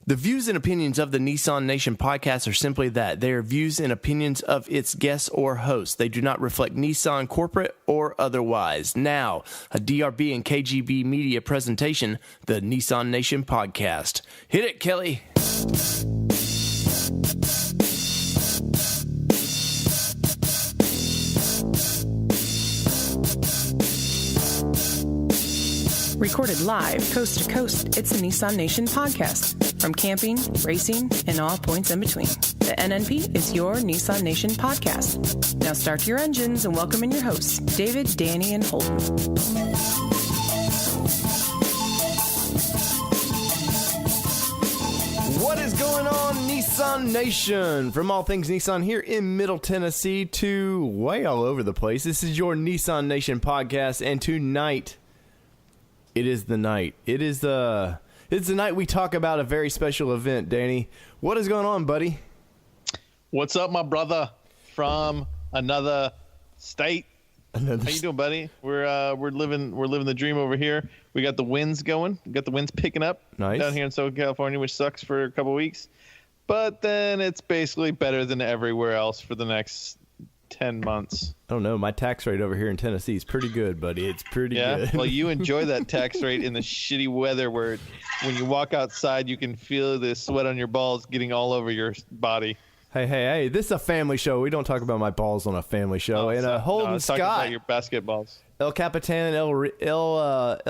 The views and opinions of the Nissan Nation podcast are simply that. They are views and opinions of its guests or hosts. They do not reflect Nissan corporate or otherwise. Now, a DRB and KGB media presentation, the Nissan Nation podcast. Hit it, Kelly. Recorded live, coast to coast, it's the Nissan Nation podcast. From camping, racing, and all points in between. The NNP is your Nissan Nation podcast. Now start your engines and welcome in your hosts, David, Danny, and Holden. What is going on, Nissan Nation? From all things Nissan here in Middle Tennessee to way all over the place. This is your Nissan Nation podcast, and tonight, it is the night. It's the night we talk about a very special event, Danny. What is going on, buddy? What's up, my brother from another state? How you doing, buddy? We're living the dream over here. We got the winds going. We got the winds picking up down here in Southern California, which sucks for a couple of weeks. But then it's basically better than everywhere else for the next 10 months. I don't know. My tax rate over here in Tennessee is pretty good, buddy. It's pretty good. Well, you enjoy that tax rate in the shitty weather where when you walk outside, you can feel the sweat on your balls getting all over your body. Hey, this is a family show. We don't talk about my balls on a family show. And Holden Scott. Talking about your basketballs. El Capitan, El Regal,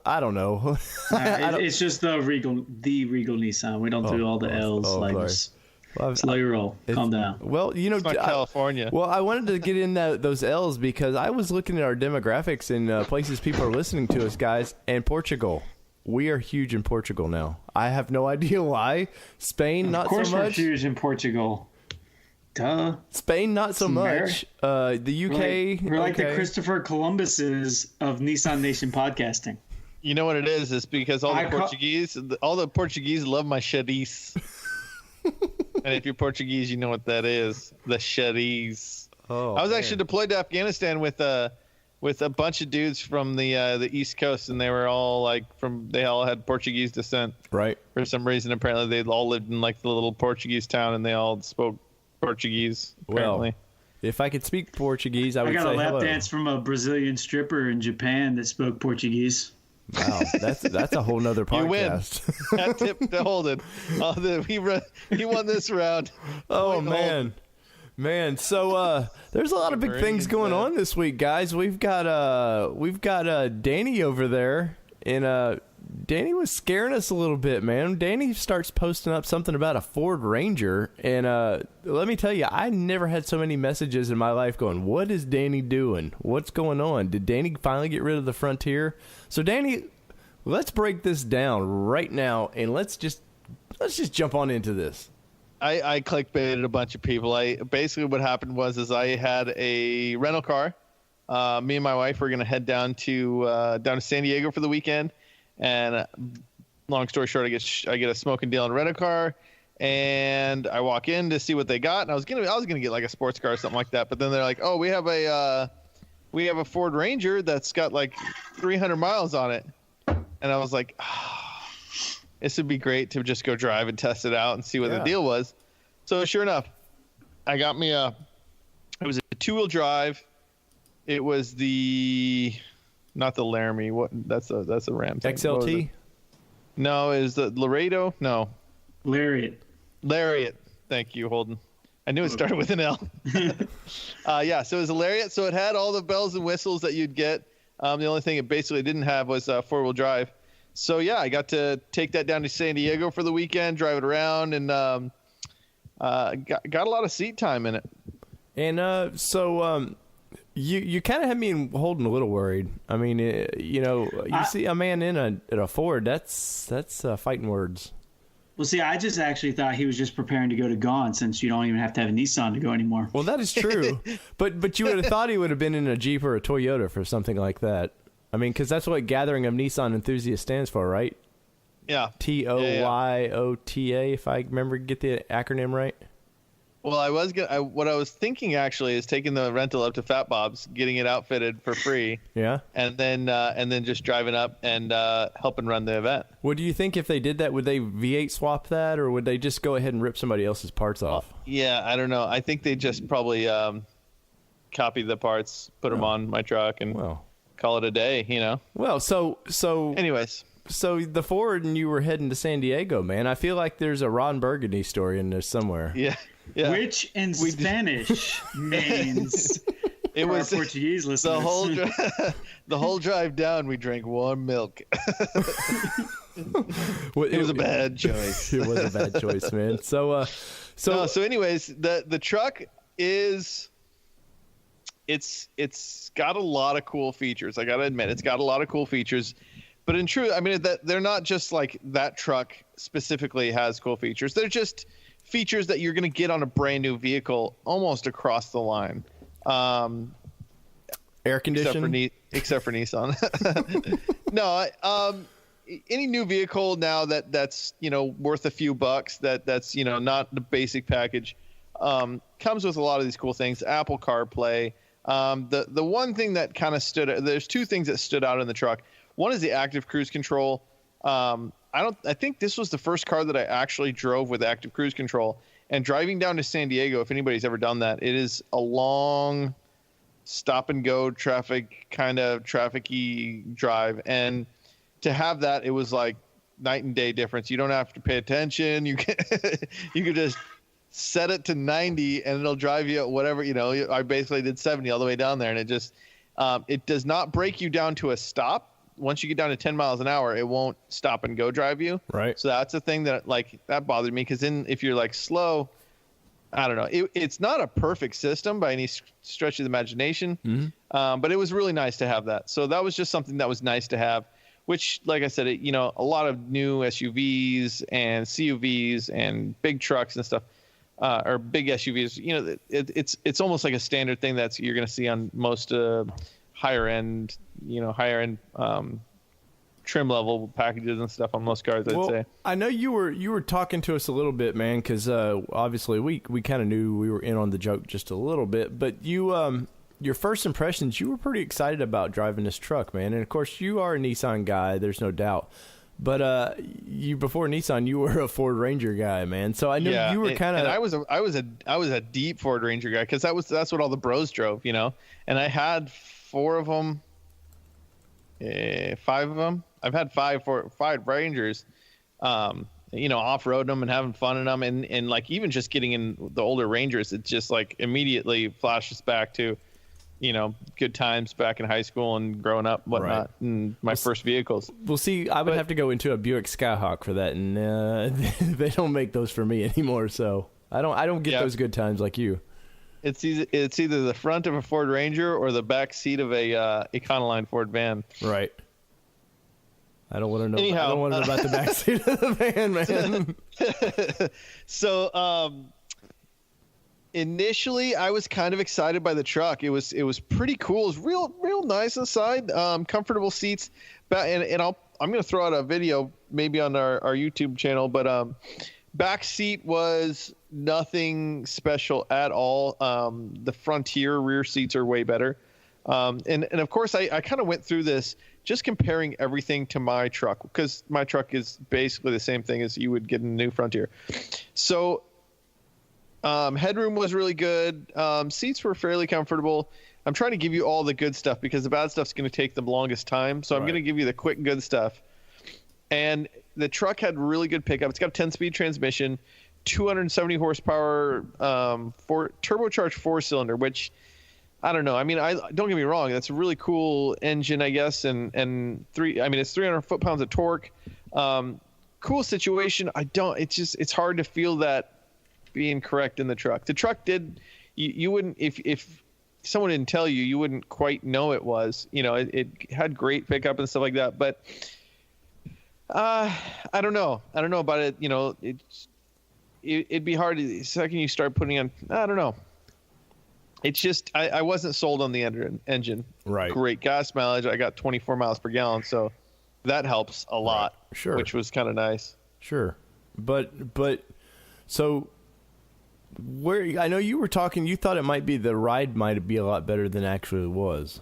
I don't know. It's just the Regal Nissan. We don't do all the L's. Slow your roll. Calm down. Well, it's not California. Well, I wanted to get in those L's because I was looking at our demographics and places people are listening to us, guys, and Portugal. We are huge in Portugal now. I have no idea why. Spain, not so much. Of course we're huge in Portugal. Duh. Spain, not so much. The UK. We're like the Christopher Columbuses of Nissan Nation podcasting. You know what it is? It's because all the Portuguese love my chariz. And if you're Portuguese, you know what that is. The chariz. Oh, I was actually deployed to Afghanistan with a bunch of dudes from the East Coast, and they were all they all had Portuguese descent. Right. For some reason, apparently they all lived in the little Portuguese town, and they all spoke Portuguese. Apparently. Well, if I could speak Portuguese, I would say hello. I got a lap dance from a Brazilian stripper in Japan that spoke Portuguese. Wow, that's a whole nother podcast. You win. That tip to Holden. He won this round. Oh man. So there's a lot of big things going on this week, guys. We've got Danny over there, and Danny was scaring us a little bit, man. Danny starts posting up something about a Ford Ranger, and let me tell you, I never had so many messages in my life going, what is Danny doing? What's going on? Did Danny finally get rid of the Frontier? So Danny, let's break this down right now, and let's just jump on into this. I clickbaited a bunch of people. Basically what happened was I had a rental car. Me and my wife were going to head down to San Diego for the weekend. And long story short, I get a smoking deal on a rental car, and I walk in to see what they got. And I was gonna get like a sports car or something like that. But then they're like, "Oh, we have a Ford Ranger that's got like 300 miles on it." And I was like, this would be great to just go drive and test it out and see what the deal was. So sure enough, I got me it was a 2-wheel drive. It was not the Laramie. What? That's a Ram. XLT? No, is the Laredo? No. Lariat. Thank you, Holden. I knew it started with an L. So it was a Lariat. So it had all the bells and whistles that you'd get. The only thing it basically didn't have was 4-wheel drive. So yeah, I got to take that down to San Diego for the weekend, drive it around, and got a lot of seat time in it. And You kind of had me holding a little worried. I mean, you see a man in a Ford, that's fighting words. Well, see, I just actually thought he was just preparing to go to Gone since you don't even have to have a Nissan to go anymore. Well, that is true. but you would have thought he would have been in a Jeep or a Toyota for something like that. I mean, because that's what Gathering of Nissan Enthusiasts stands for, right? Yeah. TOYOTA, if I remember get the acronym right. Well, what I was thinking actually is taking the rental up to Fat Bob's, getting it outfitted for free. Yeah. And then just driving up and helping run the event. What do you think if they did that? Would they V8 swap that, or would they just go ahead and rip somebody else's parts off? Yeah, I don't know. I think they just probably copy the parts, put them on my truck, and call it a day. Well, so. Anyways. So the Ford and you were heading to San Diego, man. I feel like there's a Ron Burgundy story in there somewhere. Yeah. Which in Spanish means it was Portuguese listeners. The whole drive down, we drank warm milk. It was a bad choice. It was a bad choice, man. So anyways, the truck is it's got a lot of cool features. I gotta admit, it's got a lot of cool features. But in truth, I mean, they're not just like that truck specifically has cool features. They're just features that you're going to get on a brand new vehicle almost across the line. Air conditioning? Except for Nissan. No, any new vehicle now that's worth a few bucks, that's not the basic package, comes with a lot of these cool things. Apple CarPlay. The one thing that kind of there's two things that stood out in the truck. One is the active cruise control. I think this was the first car that I actually drove with active cruise control. And driving down to San Diego, if anybody's ever done that, it is a long stop and go trafficy drive. And to have that, it was like night and day difference. You don't have to pay attention. You can just set it to 90 and it'll drive you at whatever, I basically did 70 all the way down there, and it just it does not break you down to a stop. Once you get down to 10 miles an hour, it won't stop and go drive you. Right. So that's a thing that that bothered me, because then if you're like slow, I don't know. It's not a perfect system by any stretch of the imagination, but it was really nice to have that. So that was just something that was nice to have, which, like I said, a lot of new SUVs and CUVs and big trucks and stuff, or big SUVs, it's almost like a standard thing you're going to see on most higher end trim level packages and stuff on most cars, I'd say. I know you were talking to us a little bit, man, because obviously we kind of knew we were in on the joke just a little bit, but you your first impressions, you were pretty excited about driving this truck, man. And of course you are a Nissan guy, there's no doubt. But before Nissan, you were a Ford Ranger guy, man. So I knew you were kind of. And I was a deep Ford Ranger guy, because that's what all the bros drove, And I had 4 of them, 5 of them. I've had 5 Rangers, off-roading them and having fun in them, and like even just getting in the older Rangers, it just like immediately flashes back to, good times back in high school and growing up, whatnot, and my first vehicles. Well, see, I would have to go into a Buick Skyhawk for that, and they don't make those for me anymore, so I don't get those good times like you. It's either the front of a Ford Ranger or the back seat of a Econoline Ford van. Right. I don't want to know. Anyhow, I don't want to know about the back seat of the van, man. So, initially, I was kind of excited by the truck. It was pretty cool. It was real nice inside. Comfortable seats. And I'm going to throw out a video maybe on our YouTube channel, but back seat was nothing special at all. The Frontier rear seats are way better. And of course, I kind of went through this just comparing everything to my truck, because my truck is basically the same thing as you would get in a new Frontier. So headroom was really good. Seats were fairly comfortable. I'm trying to give you all the good stuff, because the bad stuff's going to take the longest time. So I'm going to give you the quick good stuff. And the truck had really good pickup. It's got a 10-speed transmission, 270 horsepower, turbocharged 4-cylinder, which I don't know. I mean, don't get me wrong. That's a really cool engine, I guess. And it's 300 foot-pounds of torque. Cool situation. It's hard to feel that being correct in the truck. The truck you wouldn't, if someone didn't tell you, you wouldn't quite know it was, it had great pickup and stuff like that. But I don't know about it. It'd be hard the second you start putting on, I don't know. It's just, I wasn't sold on the engine. Right. Great gas mileage. I got 24 miles per gallon. So that helps a lot. Sure. Which was kind of nice. Sure. But so where I know you were talking, you thought the ride might be a lot better than it actually was.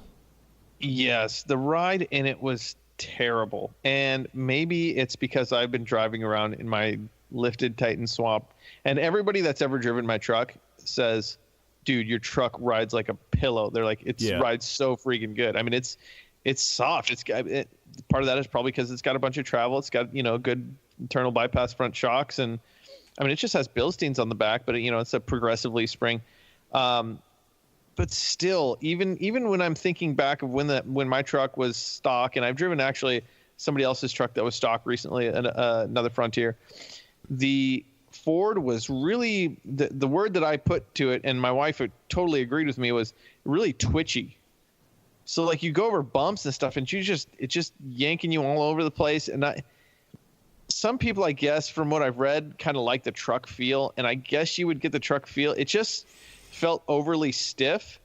Yes, the ride in it was terrible. And maybe it's because I've been driving around in my lifted Titan Swap, and everybody that's ever driven my truck says, dude, your truck rides like a pillow. They're like, rides so freaking good. I mean, it's soft. Part of that is probably because it's got a bunch of travel. It's got, good internal bypass front shocks, and I mean, it just has Bilsteins on the back, but it's a progressive leaf spring. But still, even when I'm thinking back of when my truck was stock, and I've driven actually somebody else's truck that was stock recently, another Frontier, the Ford was really the word that I put to it, and my wife totally agreed with me, was really twitchy. So like you go over bumps and stuff, and it's just yanking you all over the place. And some people, I guess, from what I've read, kind of like the truck feel, and I guess you would get the truck feel. It just felt overly stiff,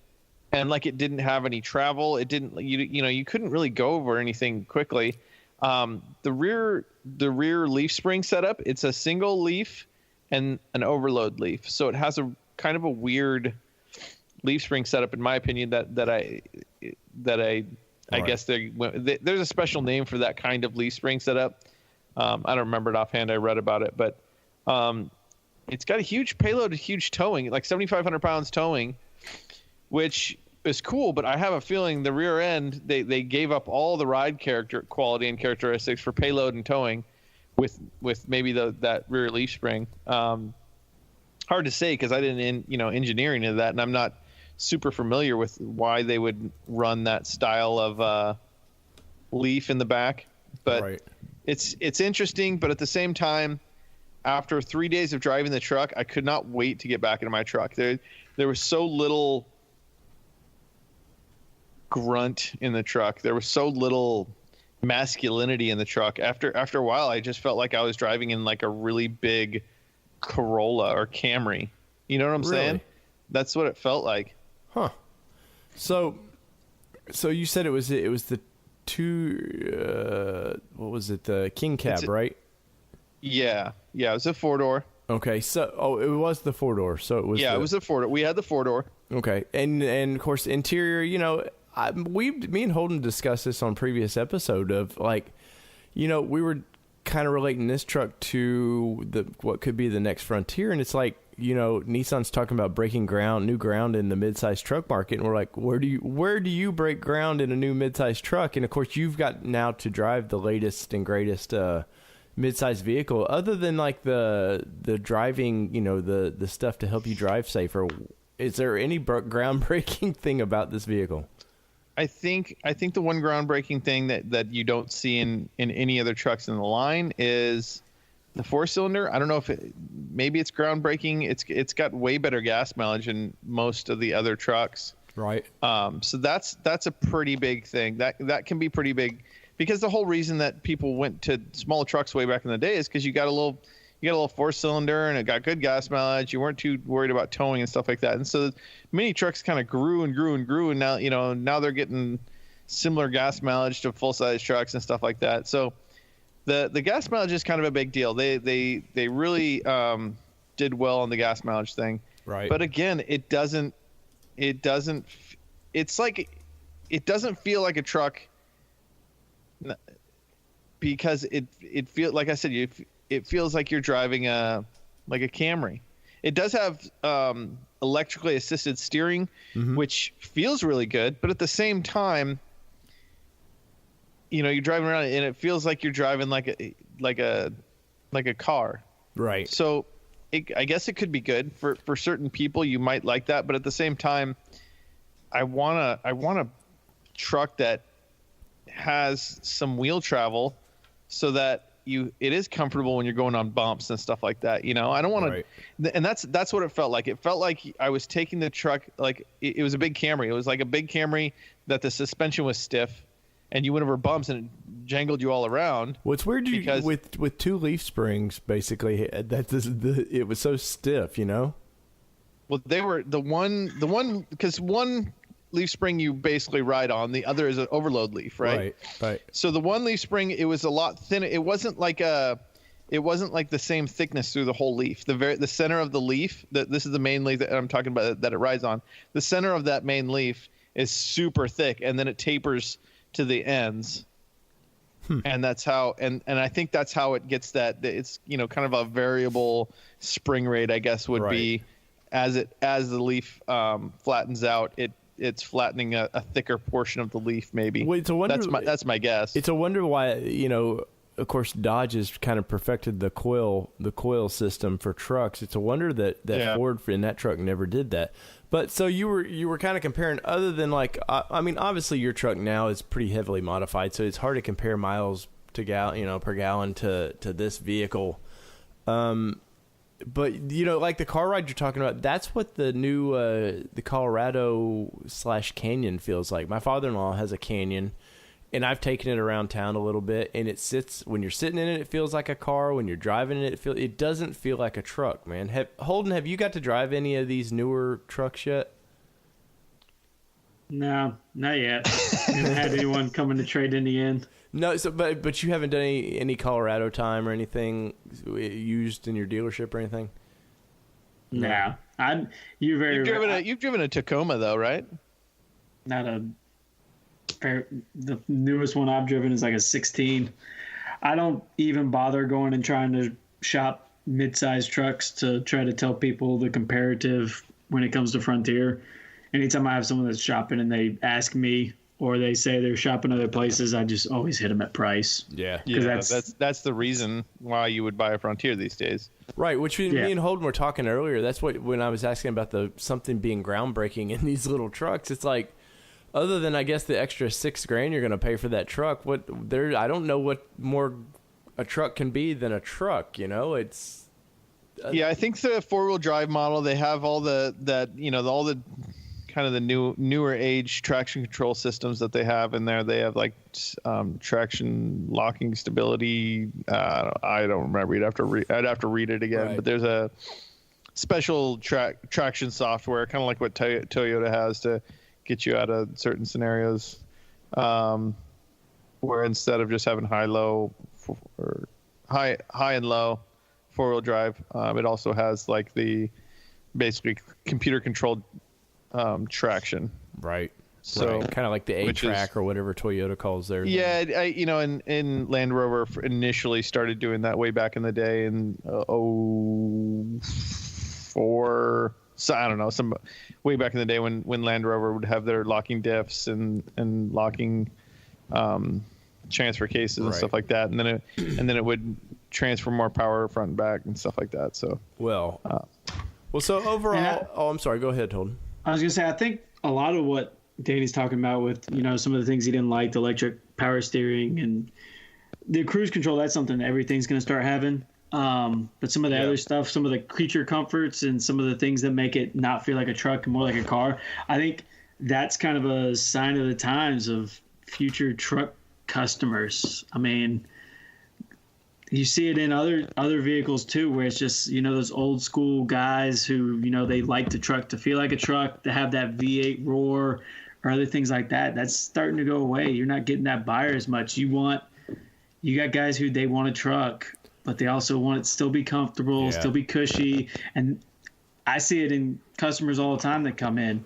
and like it didn't have any travel. It didn't, you couldn't really go over anything quickly. The rear leaf spring setup, it's a single leaf and an overload leaf, so it has a kind of a weird leaf spring setup, in my opinion. That I guess there's a special name for that kind of leaf spring setup. I don't remember it offhand. I read about it, but it's got a huge payload, huge towing, like 7,500 pounds towing, which is cool. But I have a feeling the rear end, they gave up all the ride quality and characteristics for payload and towing with maybe that rear leaf spring. Hard to say because I didn't engineer into that, and I'm not super familiar with why they would run that style of leaf in the back. But right. It's interesting, but at the same time, after 3 days of driving the truck, I could not wait to get back into my truck. There was so little grunt in the truck. There was so little masculinity in the truck. After a while, I just felt like I was driving in like a really big Corolla or Camry. You know what I'm saying? That's what it felt like. Huh. So you said it was the what was it? The King Cab, right? Yeah, it was a 4-door. Okay, so it was the 4-door. So it was. Yeah, it was the 4-door. We had the 4-door. Okay, and of course interior. Me and Holden discussed this on previous episode of like, we were kind of relating this truck to what could be the next Frontier, and it's like, Nissan's talking about breaking new ground in the midsize truck market, and we're like, where do you break ground in a new midsize truck? And of course, you've got now to drive the latest and greatest midsize vehicle, other than like the driving, the stuff to help you drive safer. Is there any groundbreaking thing about this vehicle? I think the one groundbreaking thing that you don't see in any other trucks in the line is the 4-cylinder. I don't know if maybe it's groundbreaking. It's got way better gas mileage than most of the other trucks. Right. So that's a pretty big thing. That can be pretty big, because the whole reason that people went to smaller trucks way back in the day is because you got a little 4-cylinder and it got good gas mileage. You weren't too worried about towing and stuff like that. And so mini trucks kind of grew and grew and grew, and now they're getting similar gas mileage to full size trucks and stuff like that. So the gas mileage is kind of a big deal. They really did well on the gas mileage thing. Right. But again, it doesn't feel like a truck, because it feels, like I said, it feels like you're driving like a Camry. It does have electrically assisted steering, which feels really good, but at the same time, you're driving around and it feels like you're driving like a car. Right. So I guess it could be good for certain people. You might like that, but at the same time, I want a truck that has some wheel travel, so that it is comfortable when you're going on bumps and stuff like that. I don't want to, and that's what it felt like. It felt like I was taking the truck, like it was a big Camry. It was like a big Camry that the suspension was stiff, and you went over bumps and it jangled you all around. What's weird with two leaf springs, basically, it was so stiff, Well, they were the one because one leaf spring you basically ride on, the other is an overload leaf, right? Right. So the one leaf spring, it was a lot thinner. It wasn't like it it wasn't like the same thickness through the whole leaf. The center of the leaf, this is the main leaf that I'm talking about that it rides on. The center of that main leaf is super thick, and then it tapers to the ends. And that's how, and I think that's how it gets that. It's kind of a variable spring rate, I guess, would be as the leaf flattens out. It's flattening a thicker portion of the leaf, maybe. Well, it's a wonder, that's my guess. It's a wonder why, of course, Dodge has kind of perfected the coil system for trucks. It's a wonder that Ford in that truck never did that. But so you were kind of comparing, other than like, I mean, obviously your truck now is pretty heavily modified, so it's hard to compare miles to per gallon to this vehicle. But like the car ride you're talking about, that's what the new the Colorado / Canyon feels like. My father-in-law has a Canyon, and I've taken it around town a little bit, and when you're sitting in it feels like a car. When you're driving it, it doesn't feel like a truck, man. Holden, have you got to drive any of these newer trucks yet? No, not yet. Haven't had anyone coming to trade in the end. No, but you haven't done any Colorado time or anything used in your dealership or anything? No. You've driven a Tacoma though, right? The newest one I've driven is like a 16. I don't even bother going and trying to shop mid-sized trucks to try to tell people the comparative when it comes to Frontier. Anytime I have someone that's shopping and they ask me, or they say they're shopping other places, I just always hit them at price. Yeah. That's the reason why you would buy a Frontier these days. Right, which me and Holden were talking earlier. That's when I was asking about something being groundbreaking in these little trucks. It's like, other than I guess the extra $6,000 you're going to pay for that truck, I don't know what more a truck can be than a truck. It's. I think the 4-wheel drive model, they have all the kind of the newer age traction control systems that they have in there. They have like traction locking stability. I don't remember. I'd have to read it again. Right. But there's a special traction software, kind of like what Toyota has to get you out of certain scenarios, where instead of just having high and low 4-wheel drive, it also has like the basically computer controlled traction. Right. So right. Kind of like the A-Track or whatever Toyota calls theirs. Yeah, in Land Rover initially started doing that way back in the day in 04. So I don't know, some way back in the day when Land Rover would have their locking diffs and locking transfer cases and stuff like that, and then it would transfer more power front and back and stuff like that. So so overall, I'm sorry, go ahead, Holden. I was gonna say, I think a lot of what Danny's talking about with some of the things he didn't like, the electric power steering and the cruise control, that's something that everything's gonna start having. But some of the other stuff, some of the creature comforts and some of the things that make it not feel like a truck and more like a car, I think that's kind of a sign of the times of future truck customers. I mean, you see it in other vehicles too, where it's just, those old school guys who, they like the truck to feel like a truck, to have that V8 roar or other things like that. That's starting to go away. You're not getting that buyer as much. You got guys who they want a truck, but they also want it to still be comfortable, still be cushy. And I see it in customers all the time that come in.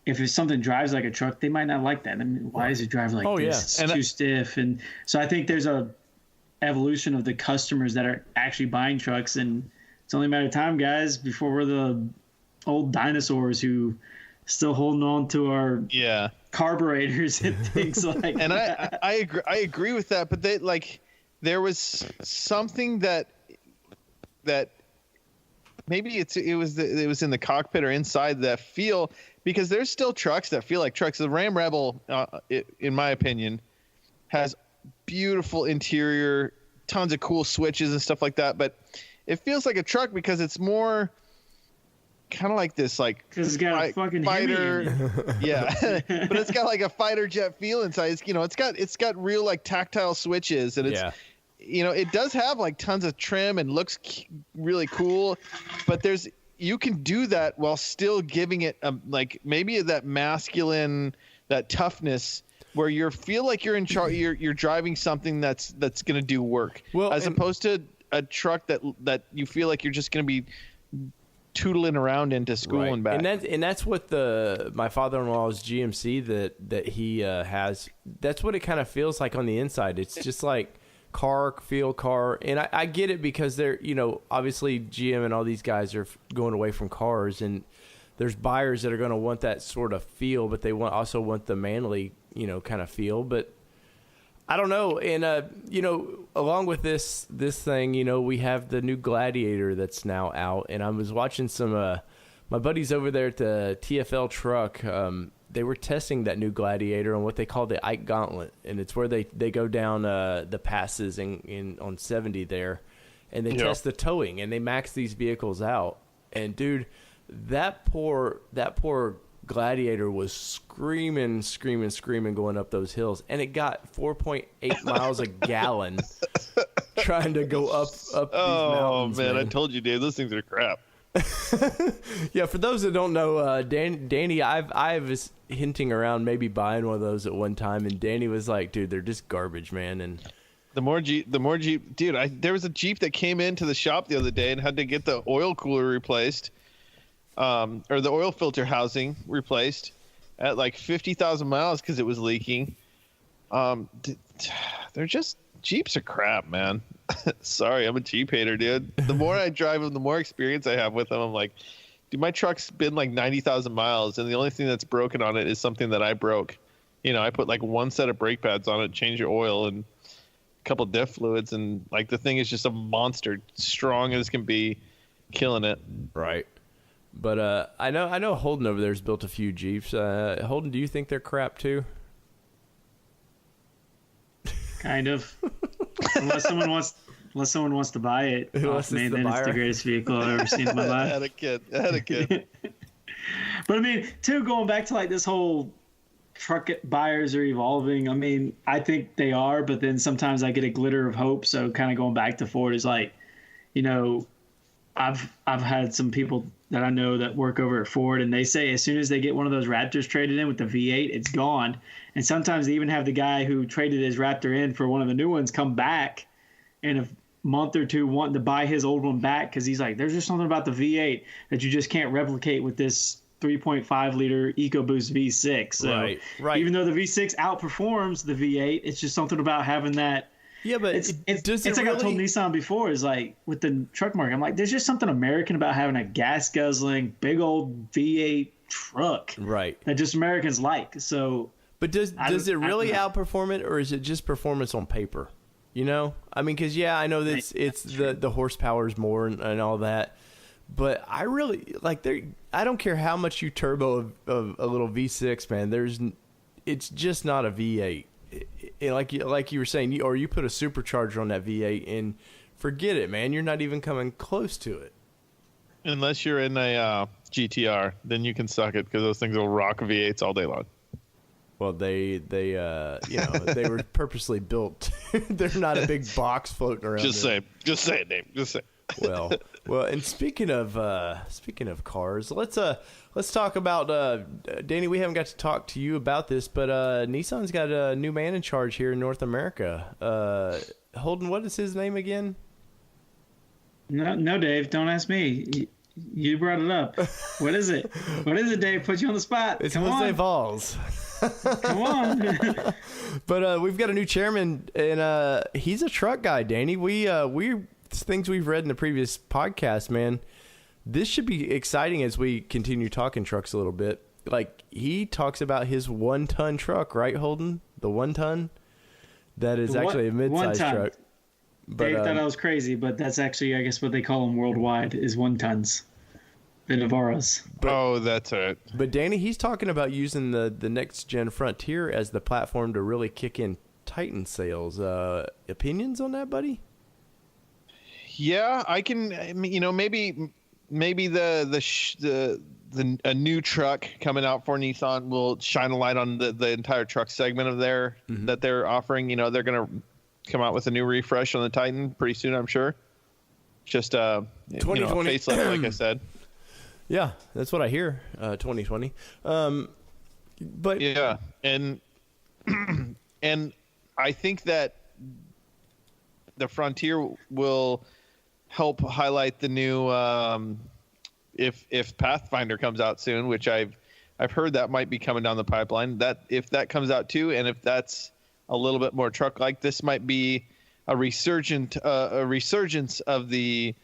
If something drives like a truck, they might not like that. I mean, why does it drive like this? It's too stiff. And so I think there's a evolution of the customers that are actually buying trucks. And it's only a matter of time, guys, before we're the old dinosaurs who still holding on to our carburetors and things like and that. I agree with that. But there was something that maybe it was in the cockpit or inside that feel, because there's still trucks that feel like trucks. The Ram Rebel, in my opinion, has beautiful interior, tons of cool switches and stuff like that. But it feels like a truck because it's more kind of like this, like, because it's got a fucking fighter, but it's got like a fighter jet feel inside. It's got real like tactile switches, and it's it does have like tons of trim and looks really cool, but you can do that while still giving it like maybe that masculine, that toughness where you feel like you're in charge. You're driving something that's going to do work, as opposed to a truck that you feel like you're just going to be tootling around into school and back. And that's what my father-in-law's GMC that he has. That's what it kind of feels like on the inside. It's just like car. And I get it because they're, obviously GM and all these guys are going away from cars, and there's buyers that are going to want that sort of feel, but they also want the manly, kind of feel. But I don't know. And, along with this thing, we have the new Gladiator that's now out. And I was watching some, my buddies over there at the TFL truck. They were testing that new Gladiator on what they call the Ike Gauntlet. And it's where they go down the passes on 70 there. And they test the towing, and they max these vehicles out. And, dude, that poor Gladiator was screaming going up those hills, and it got 4.8 miles a gallon trying to go up these mountains. Man, I told you, Dave, those things are crap. Yeah, for those that don't know, Danny, I was hinting around maybe buying one of those at one time, and Danny was like, dude, they're just garbage, man. And the more Jeep, dude, there was a Jeep that came into the shop the other day and had to get the oil cooler replaced. Or the oil filter housing replaced at like 50,000 miles because it was leaking. They're just, Jeeps are crap, man. Sorry, I'm a Jeep hater, dude. The more I drive them, the more experience I have with them. I'm like, dude, my truck's been like 90,000 miles, and the only thing that's broken on it is something that I broke. I put like one set of brake pads on it, change your oil, and a couple diff fluids, and like the thing is just a monster, strong as can be, killing it. Right. But I know Holden over there's built a few Jeeps. Holden, do you think they're crap too? Kind of. Unless someone wants to buy it off me, then it's the greatest vehicle I've ever seen in my life. I had a kid. But I mean, too, going back to like this whole truck buyers are evolving. I mean, I think they are, but then sometimes I get a glitter of hope. So kind of going back to Ford is like, I've had some people that I know that work over at Ford, and they say as soon as they get one of those Raptors traded in with the V8, it's gone. And sometimes they even have the guy who traded his Raptor in for one of the new ones come back in a month or two wanting to buy his old one back because he's like, there's just something about the V8 that you just can't replicate with this 3.5 liter EcoBoost V6. So right. Even though the V6 outperforms the V8, it's just something about having that. Yeah, but it's like I told Nissan before, is like with the truck market, I'm like, there's just something American about having a gas guzzling big old V8 truck, right? That just Americans like. So, but does it really outperform it, or is it just performance on paper? I mean, because I know that it's the horsepower is more and all that, but I really like I don't care how much you turbo a little V6, man. It's just not a V8. Like you were saying, or you put a supercharger on that V8 and forget it, man. You're not even coming close to it. Unless you're in a GTR, then you can suck it because those things will rock V8s all day long. Well, they were purposely built. They're not a big box floating around. Just say it, Dave. Just say. Well, and speaking of cars, let's talk about Danny. We haven't got to talk to you about this, but Nissan's got a new man in charge here in North America. Holden, what is his name again? No, Dave, don't ask me. You brought it up. What is it? What is it, Dave? Put you on the spot. It's Jose Valls. Come on. But we've got a new chairman, and he's a truck guy, Danny. We things we've read in the previous podcast, man. This should be exciting as we continue talking trucks a little bit. Like, he talks about his 1-ton truck, right, Holden? The 1-ton? That is actually a mid-size truck. But, Dave thought I was crazy, but that's actually, I guess, what they call them worldwide is 1-tons. The Navaras. That's it. But Danny, he's talking about using the next-gen Frontier as the platform to really kick in Titan sales. Opinions on that, buddy? Yeah, I can. Maybe a new truck coming out for Nissan will shine a light on the entire truck segment of that they're offering. They're going to come out with a new refresh on the Titan pretty soon, I'm sure. Just 2020 facelift, like I said. Yeah, that's what I hear. 2020. But yeah, and And I think that the Frontier will help highlight the new if Pathfinder comes out soon, which I've heard that might be coming down the pipeline. That if that comes out too, and if that's a little bit more truck like, this might be a resurgence of the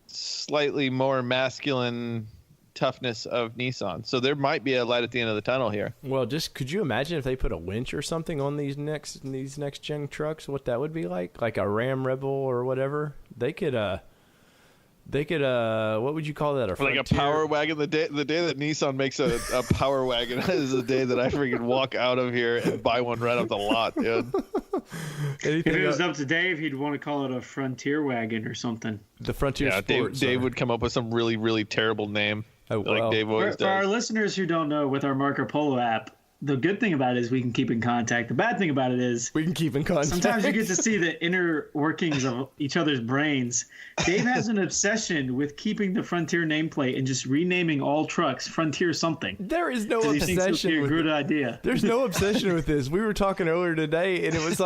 slightly more masculine toughness of Nissan. So there might be a light at the end of the tunnel here. Well, just could you imagine if they put a winch or something on these next gen trucks? What that would be like a Ram Rebel or whatever. They could what would you call that? Like a power wagon. The day that Nissan makes a power wagon is the day that I freaking walk out of here and buy one right off the lot, dude. If it was up to Dave, he'd want to call it a Frontier wagon or something. The Frontier Sport. Dave would come up with some really, really terrible name. Oh, well. Like Dave always does. For our listeners who don't know, with our Marco Polo app, the good thing about it is we can keep in contact. The bad thing about it is we can keep in contact. Sometimes you get to see the inner workings of each other's brains. Dave has an obsession with keeping the Frontier nameplate and just renaming all trucks Frontier something. There is no obsession with a good idea. There's no obsession with this. We were talking earlier today, and it was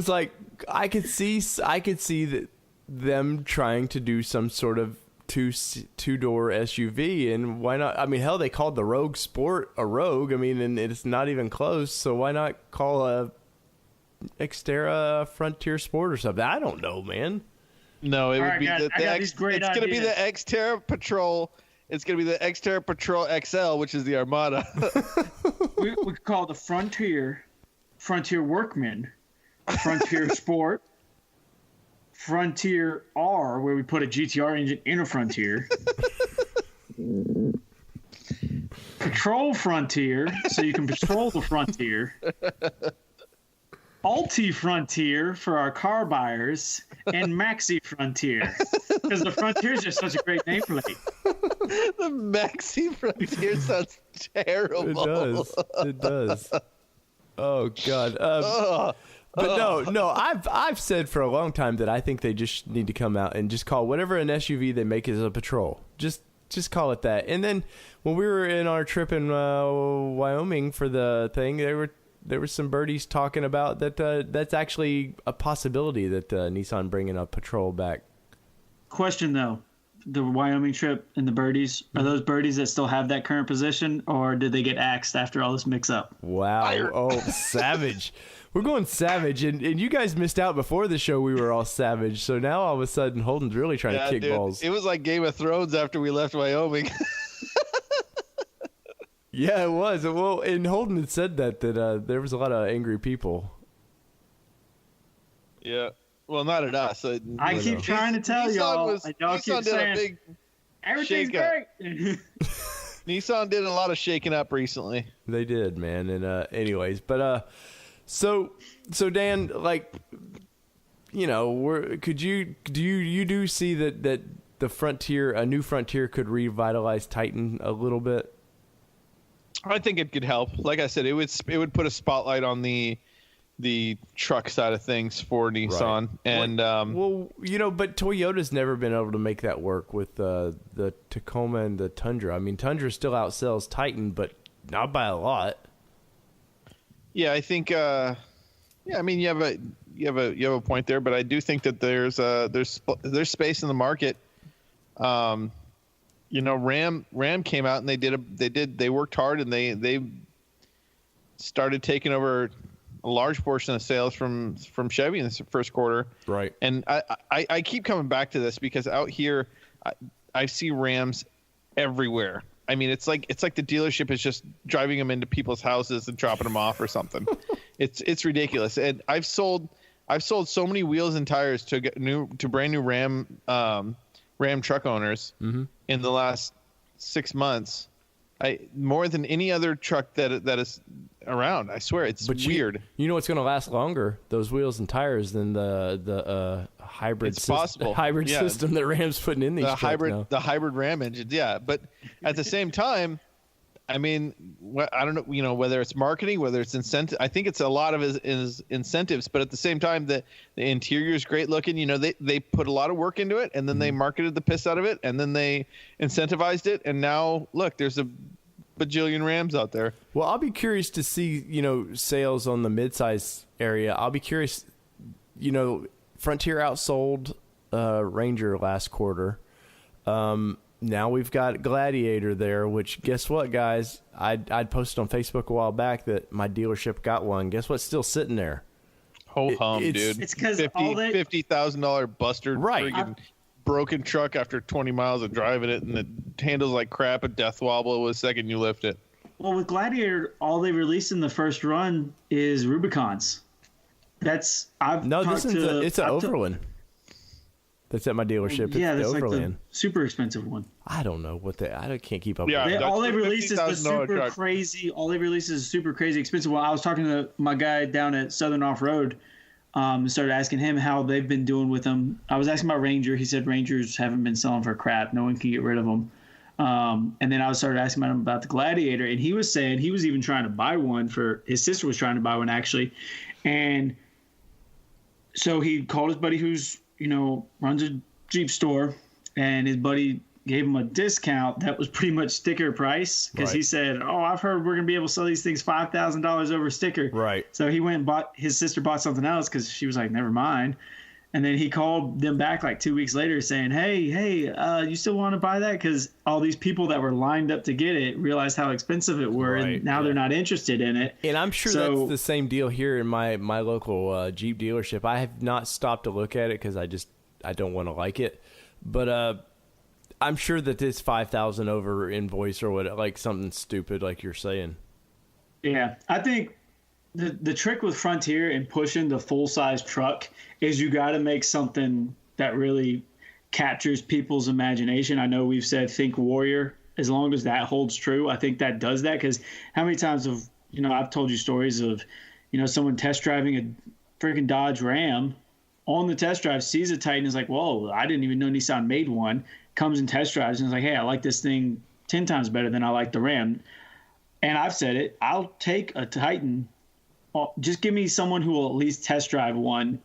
like I could see that them trying to do some sort of two-door SUV, and why not? I mean, hell, they called the Rogue Sport a Rogue. I mean, and it's not even close. So why not call a Xterra Frontier Sport or something? I don't know, man. No, it would be it's going to be the Xterra Patrol. It's going to be the Xterra Patrol XL, which is the Armada. we could call the Frontier Workman, Frontier Sport, Frontier R, where we put a GTR engine in a Frontier. Patrol Frontier, so you can patrol the Frontier. Alti Frontier for our car buyers, and Maxi Frontier, because the Frontier is just such a great name for it. The Maxi Frontier sounds terrible. It does. Oh God. But no, I've said for a long time that I think they just need to come out and just call whatever an SUV they make is a Patrol. Just call it that. And then when we were in our trip in Wyoming for the thing, there were some birdies talking about that. That's actually a possibility that Nissan bringing a Patrol back. Question though, the Wyoming trip and the birdies, are those birdies that still have that current position, or did they get axed after all this mix up? Wow! Oh, savage. We're going savage, and you guys missed out before the show. We were all savage, so now all of a sudden Holden's really trying to kick balls. It was like Game of Thrones after we left Wyoming. Yeah, it was. Well, and Holden had said that there was a lot of angry people. Yeah, well, not at us. I keep trying to tell y'all. Y'all keep saying everything's great. Nissan did a lot of shaking up recently. They did, man. And anyways, but So Dan, like, you know, do you see that the Frontier, a new Frontier, could revitalize Titan a little bit? I think it could help. Like I said, it would put a spotlight on the truck side of things for Nissan, right. And well, you know, but Toyota's never been able to make that work with the Tacoma and the Tundra. I mean, Tundra still outsells Titan, but not by a lot. Yeah, I think. I mean, you have a point there, but I do think that there's space in the market. You know, Ram came out and they worked hard, and they started taking over a large portion of sales from Chevy in the first quarter. Right. And I keep coming back to this because out here I see Rams everywhere. I mean, it's like the dealership is just driving them into people's houses and dropping them off or something. It's ridiculous. And I've sold so many wheels and tires to brand new Ram truck owners in the last 6 months. More than any other truck that is around. I swear, it's weird. You know what's going to last longer? Those wheels and tires than the hybrid. It's possible. Hybrid system that Ram's putting in these trucks now. The hybrid Ram engines. Yeah, but at the same time, I mean, I don't know. You know, whether it's marketing, whether it's incentive. I think it's a lot of his incentives. But at the same time, the interior is great looking. You know, they put a lot of work into it, and then they marketed the piss out of it, and then they incentivized it, and now look, there's a bajillion Rams out there. Well, I'll be curious to see, sales on the midsize area. I'll be curious, Frontier outsold Ranger last quarter. Now we've got Gladiator there, which guess what, guys? I'd posted on Facebook a while back that my dealership got one. Guess what's still sitting there? Ho hum, dude. It's because $50,000 buster Right. friggin' broken truck after 20 miles of driving it, and it handles like crap. A death wobble the second you lift it. Well, with Gladiator, all they released in the first run is Rubicons. It's an Overland. That's at my dealership. Yeah, it's that's the like Overland. the super expensive one. I don't know I can't keep up Yeah, with it. All they released is the super truck. crazy. All they released is a super crazy expensive one. I was talking to my guy down at Southern Off Road, and started asking him how they've been doing with them. I was asking about Ranger. He said Rangers haven't been selling for crap. No one can get rid of them. And then I started asking him about the Gladiator, and he was saying he was even trying to buy one for his sister was trying to buy one actually, and so he called his buddy who's runs a Jeep store, and his buddy gave him a discount that was pretty much sticker price because he said, "Oh, I've heard we're gonna be able to sell these things $5,000 over sticker." Right. So he went and bought his sister bought something else because she was like, "Never mind." And then he called them back like 2 weeks later saying, hey, you still want to buy that? Because all these people that were lined up to get it realized how expensive it were, and now they're not interested in it. And I'm sure that's the same deal here in my local Jeep dealership. I have not stopped to look at it because I don't want to like it. But I'm sure that this 5,000 over invoice or what, like something stupid like you're saying. Yeah, I think the trick with Frontier and pushing the full-size truck is you got to make something that really captures people's imagination. I know we've said think Warrior. As long as that holds true, I think that does that. Because how many times I've told you stories of, someone test driving a freaking Dodge Ram on the test drive, sees a Titan, is like, whoa, I didn't even know Nissan made one. Comes and test drives and is like, hey, I like this thing 10 times better than I like the Ram. And I've said it, I'll take a Titan. Just give me someone who will at least test drive one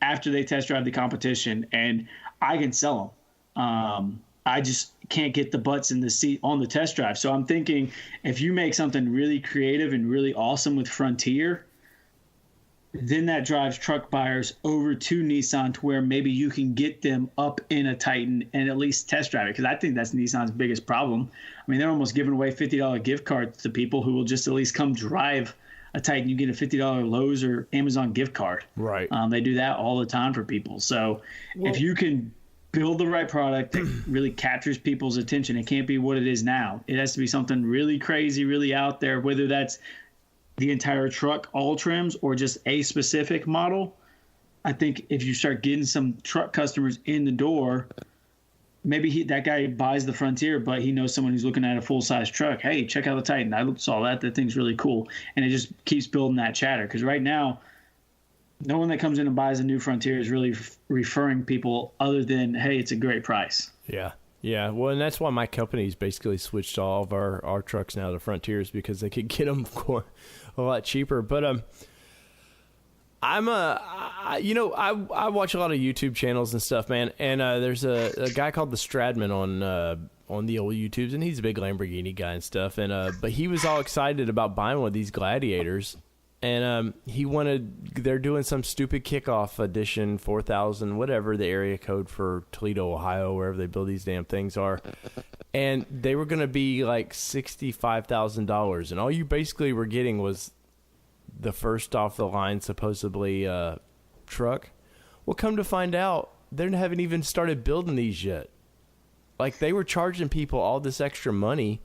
after they test drive the competition, and I can sell them. I just can't get the butts in the seat on the test drive. So I'm thinking if you make something really creative and really awesome with Frontier, then that drives truck buyers over to Nissan to where maybe you can get them up in a Titan and at least test drive it. Because I think that's Nissan's biggest problem. I mean, they're almost giving away $50 gift cards to people who will just at least come drive a Titan. You get a $50 Lowe's or Amazon gift card. Right. They do that all the time for people. So if you can build the right product that really captures people's attention, it can't be what it is now. It has to be something really crazy, really out there, whether that's the entire truck, all trims, or just a specific model. I think if you start getting some truck customers in the door, maybe that guy buys the Frontier, but he knows someone who's looking at a full-size truck. Hey, check out the Titan. I saw that. That thing's really cool. And it just keeps building that chatter. Because right now, no one that comes in and buys a new Frontier is really referring people other than, hey, it's a great price. Yeah. Yeah. Well, and that's why my company's basically switched all of our trucks now to Frontiers because they could get them a lot cheaper. But I watch a lot of YouTube channels and stuff, man. And there's a guy called the Stradman on the old YouTubes, and he's a big Lamborghini guy and stuff. And but he was all excited about buying one of these Gladiators, and they're doing some stupid kickoff edition 4,000, whatever the area code for Toledo, Ohio, wherever they build these damn things are. And they were going to be like $65,000, and all you basically were getting was the first off the line supposedly truck. Well, come to find out, they haven't even started building these yet. Like, they were charging people all this extra money,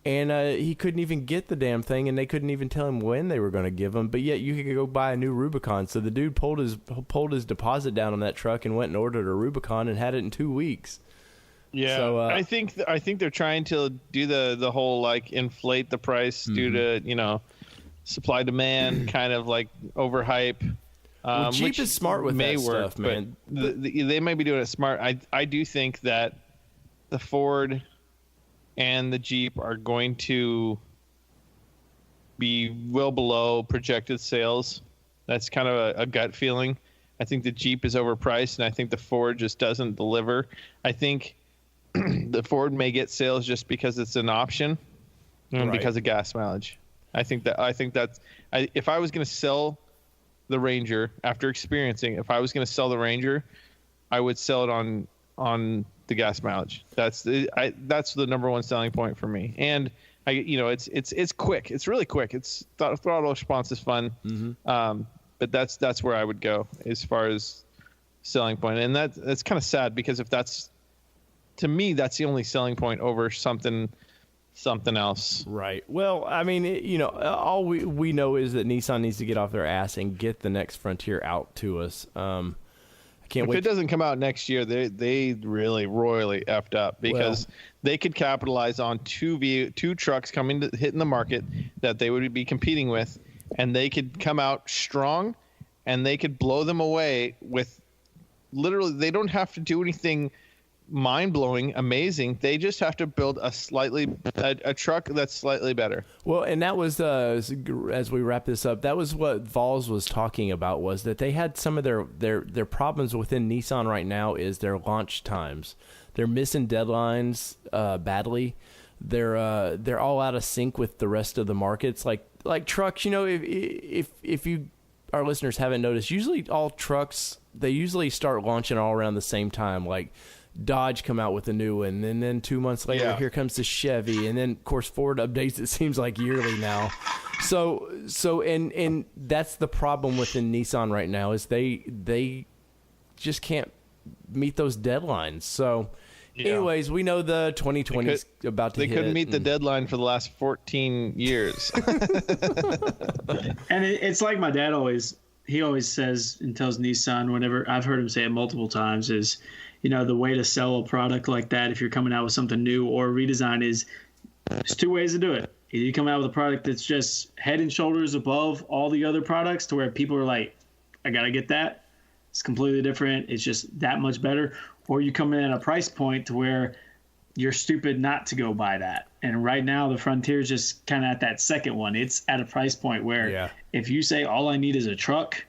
and he couldn't even get the damn thing, and they couldn't even tell him when they were going to give him. But yet you could go buy a new Rubicon. So the dude pulled his deposit down on that truck and went and ordered a Rubicon and had it in 2 weeks. Yeah, so, I think they're trying to do the whole like inflate the price due to supply demand kind of like overhype. Well, Jeep is smart with that stuff, man. They might be doing it smart. I do think that the Ford and the Jeep are going to be well below projected sales. That's kind of a gut feeling. I think the Jeep is overpriced, and I think the Ford just doesn't deliver. I think the Ford may get sales just because it's an option, because of gas mileage. If I was going to sell the Ranger after experiencing, if I was going to sell the Ranger, I would sell it on the gas mileage. That's the number one selling point for me. And it's quick. It's really quick. It's throttle response is fun. Mm-hmm. But that's where I would go as far as selling point. And that's kind of sad, because if that's, to me, that's the only selling point over something else. Right. Well, I mean, all we know is that Nissan needs to get off their ass and get the next Frontier out to us. I can't wait. If it doesn't come out next year, they really royally effed up, because they could capitalize on two trucks hitting the market that they would be competing with, and they could come out strong, and they could blow them away with literally. They don't have to do anything mind-blowing, amazing. They just have to build a truck that's slightly better. Well, and that was as we wrap this up, that was what Vols was talking about, was that they had some of their problems within Nissan right now is their launch times. They're missing deadlines badly. They're all out of sync with the rest of the markets. Like trucks, if you, our listeners, haven't noticed, usually all trucks, they usually start launching all around the same time. Like Dodge come out with a new one, and then 2 months later, here comes the Chevy, and then of course Ford updates. It seems like yearly now. So and that's the problem within Nissan right now, is they just can't meet those deadlines. So, anyways, we know the 2020 is about to hit. They couldn't meet the deadline for the last 14 years. And it's like my dad always says and tells Nissan, whenever I've heard him say it multiple times, is, the way to sell a product like that, if you're coming out with something new or redesign, there's two ways to do it. Either you come out with a product that's just head and shoulders above all the other products, to where people are like, I got to get that. It's completely different. It's just that much better. Or you come in at a price point to where you're stupid not to go buy that. And right now, the Frontier is just kind of at that second one. It's at a price point where if you say all I need is a truck,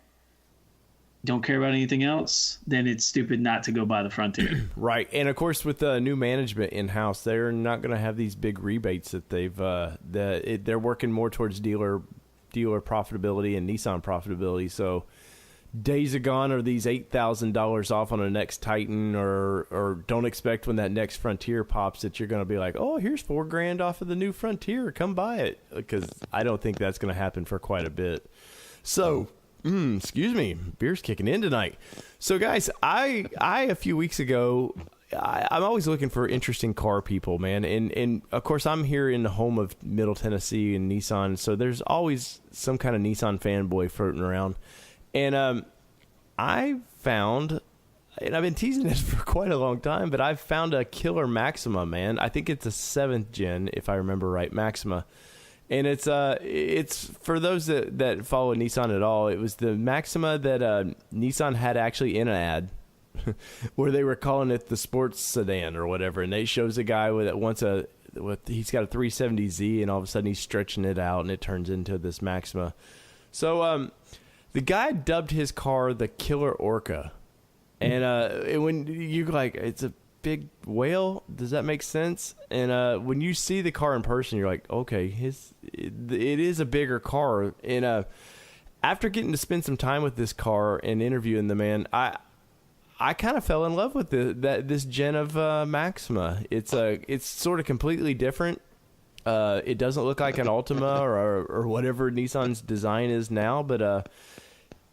don't care about anything else, then it's stupid not to go buy the Frontier. Right. And of course, with the new management in-house, they're not going to have these big rebates that they're working more towards dealer profitability and Nissan profitability. So days are gone are these $8,000 off on the next Titan, or don't expect when that next Frontier pops that you're going to be like, oh, here's $4,000 off of the new Frontier, come buy it, because I don't think that's going to happen for quite a bit. So excuse me, beer's kicking in tonight. So guys, I a few weeks ago, I'm always looking for interesting car people, man, and of course I'm here in the home of Middle Tennessee and Nissan, so there's always some kind of Nissan fanboy floating around. And I found, and I've been teasing this for quite a long time, but I've found a killer Maxima, man. I think it's a 7th gen, if I remember right, Maxima. And it's for those that follow Nissan at all, it was the Maxima that Nissan had actually in an ad where they were calling it the sports sedan or whatever. And they shows a guy he's got a 370Z, and all of a sudden he's stretching it out and it turns into this Maxima. So, the guy dubbed his car the Killer Orca, and when you like, it's a big whale. Does that make sense? And when you see the car in person, you're like, okay, it is a bigger car. And after getting to spend some time with this car and interviewing the man, I kind of fell in love with this gen of Maxima. It's sort of completely different. It doesn't look like an Altima or whatever Nissan's design is now, but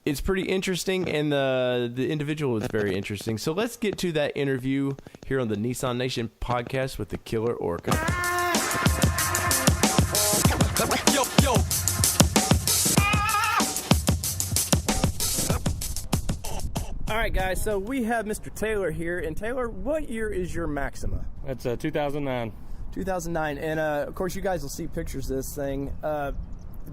it's pretty interesting, and the individual is very interesting. So let's get to that interview here on the Nissan Nation podcast with the Killer Orca. Yo. All right, guys, so we have Mr. Taylor here. And Taylor, what year is your Maxima? That's 2009. 2009, and of course you guys will see pictures of this thing.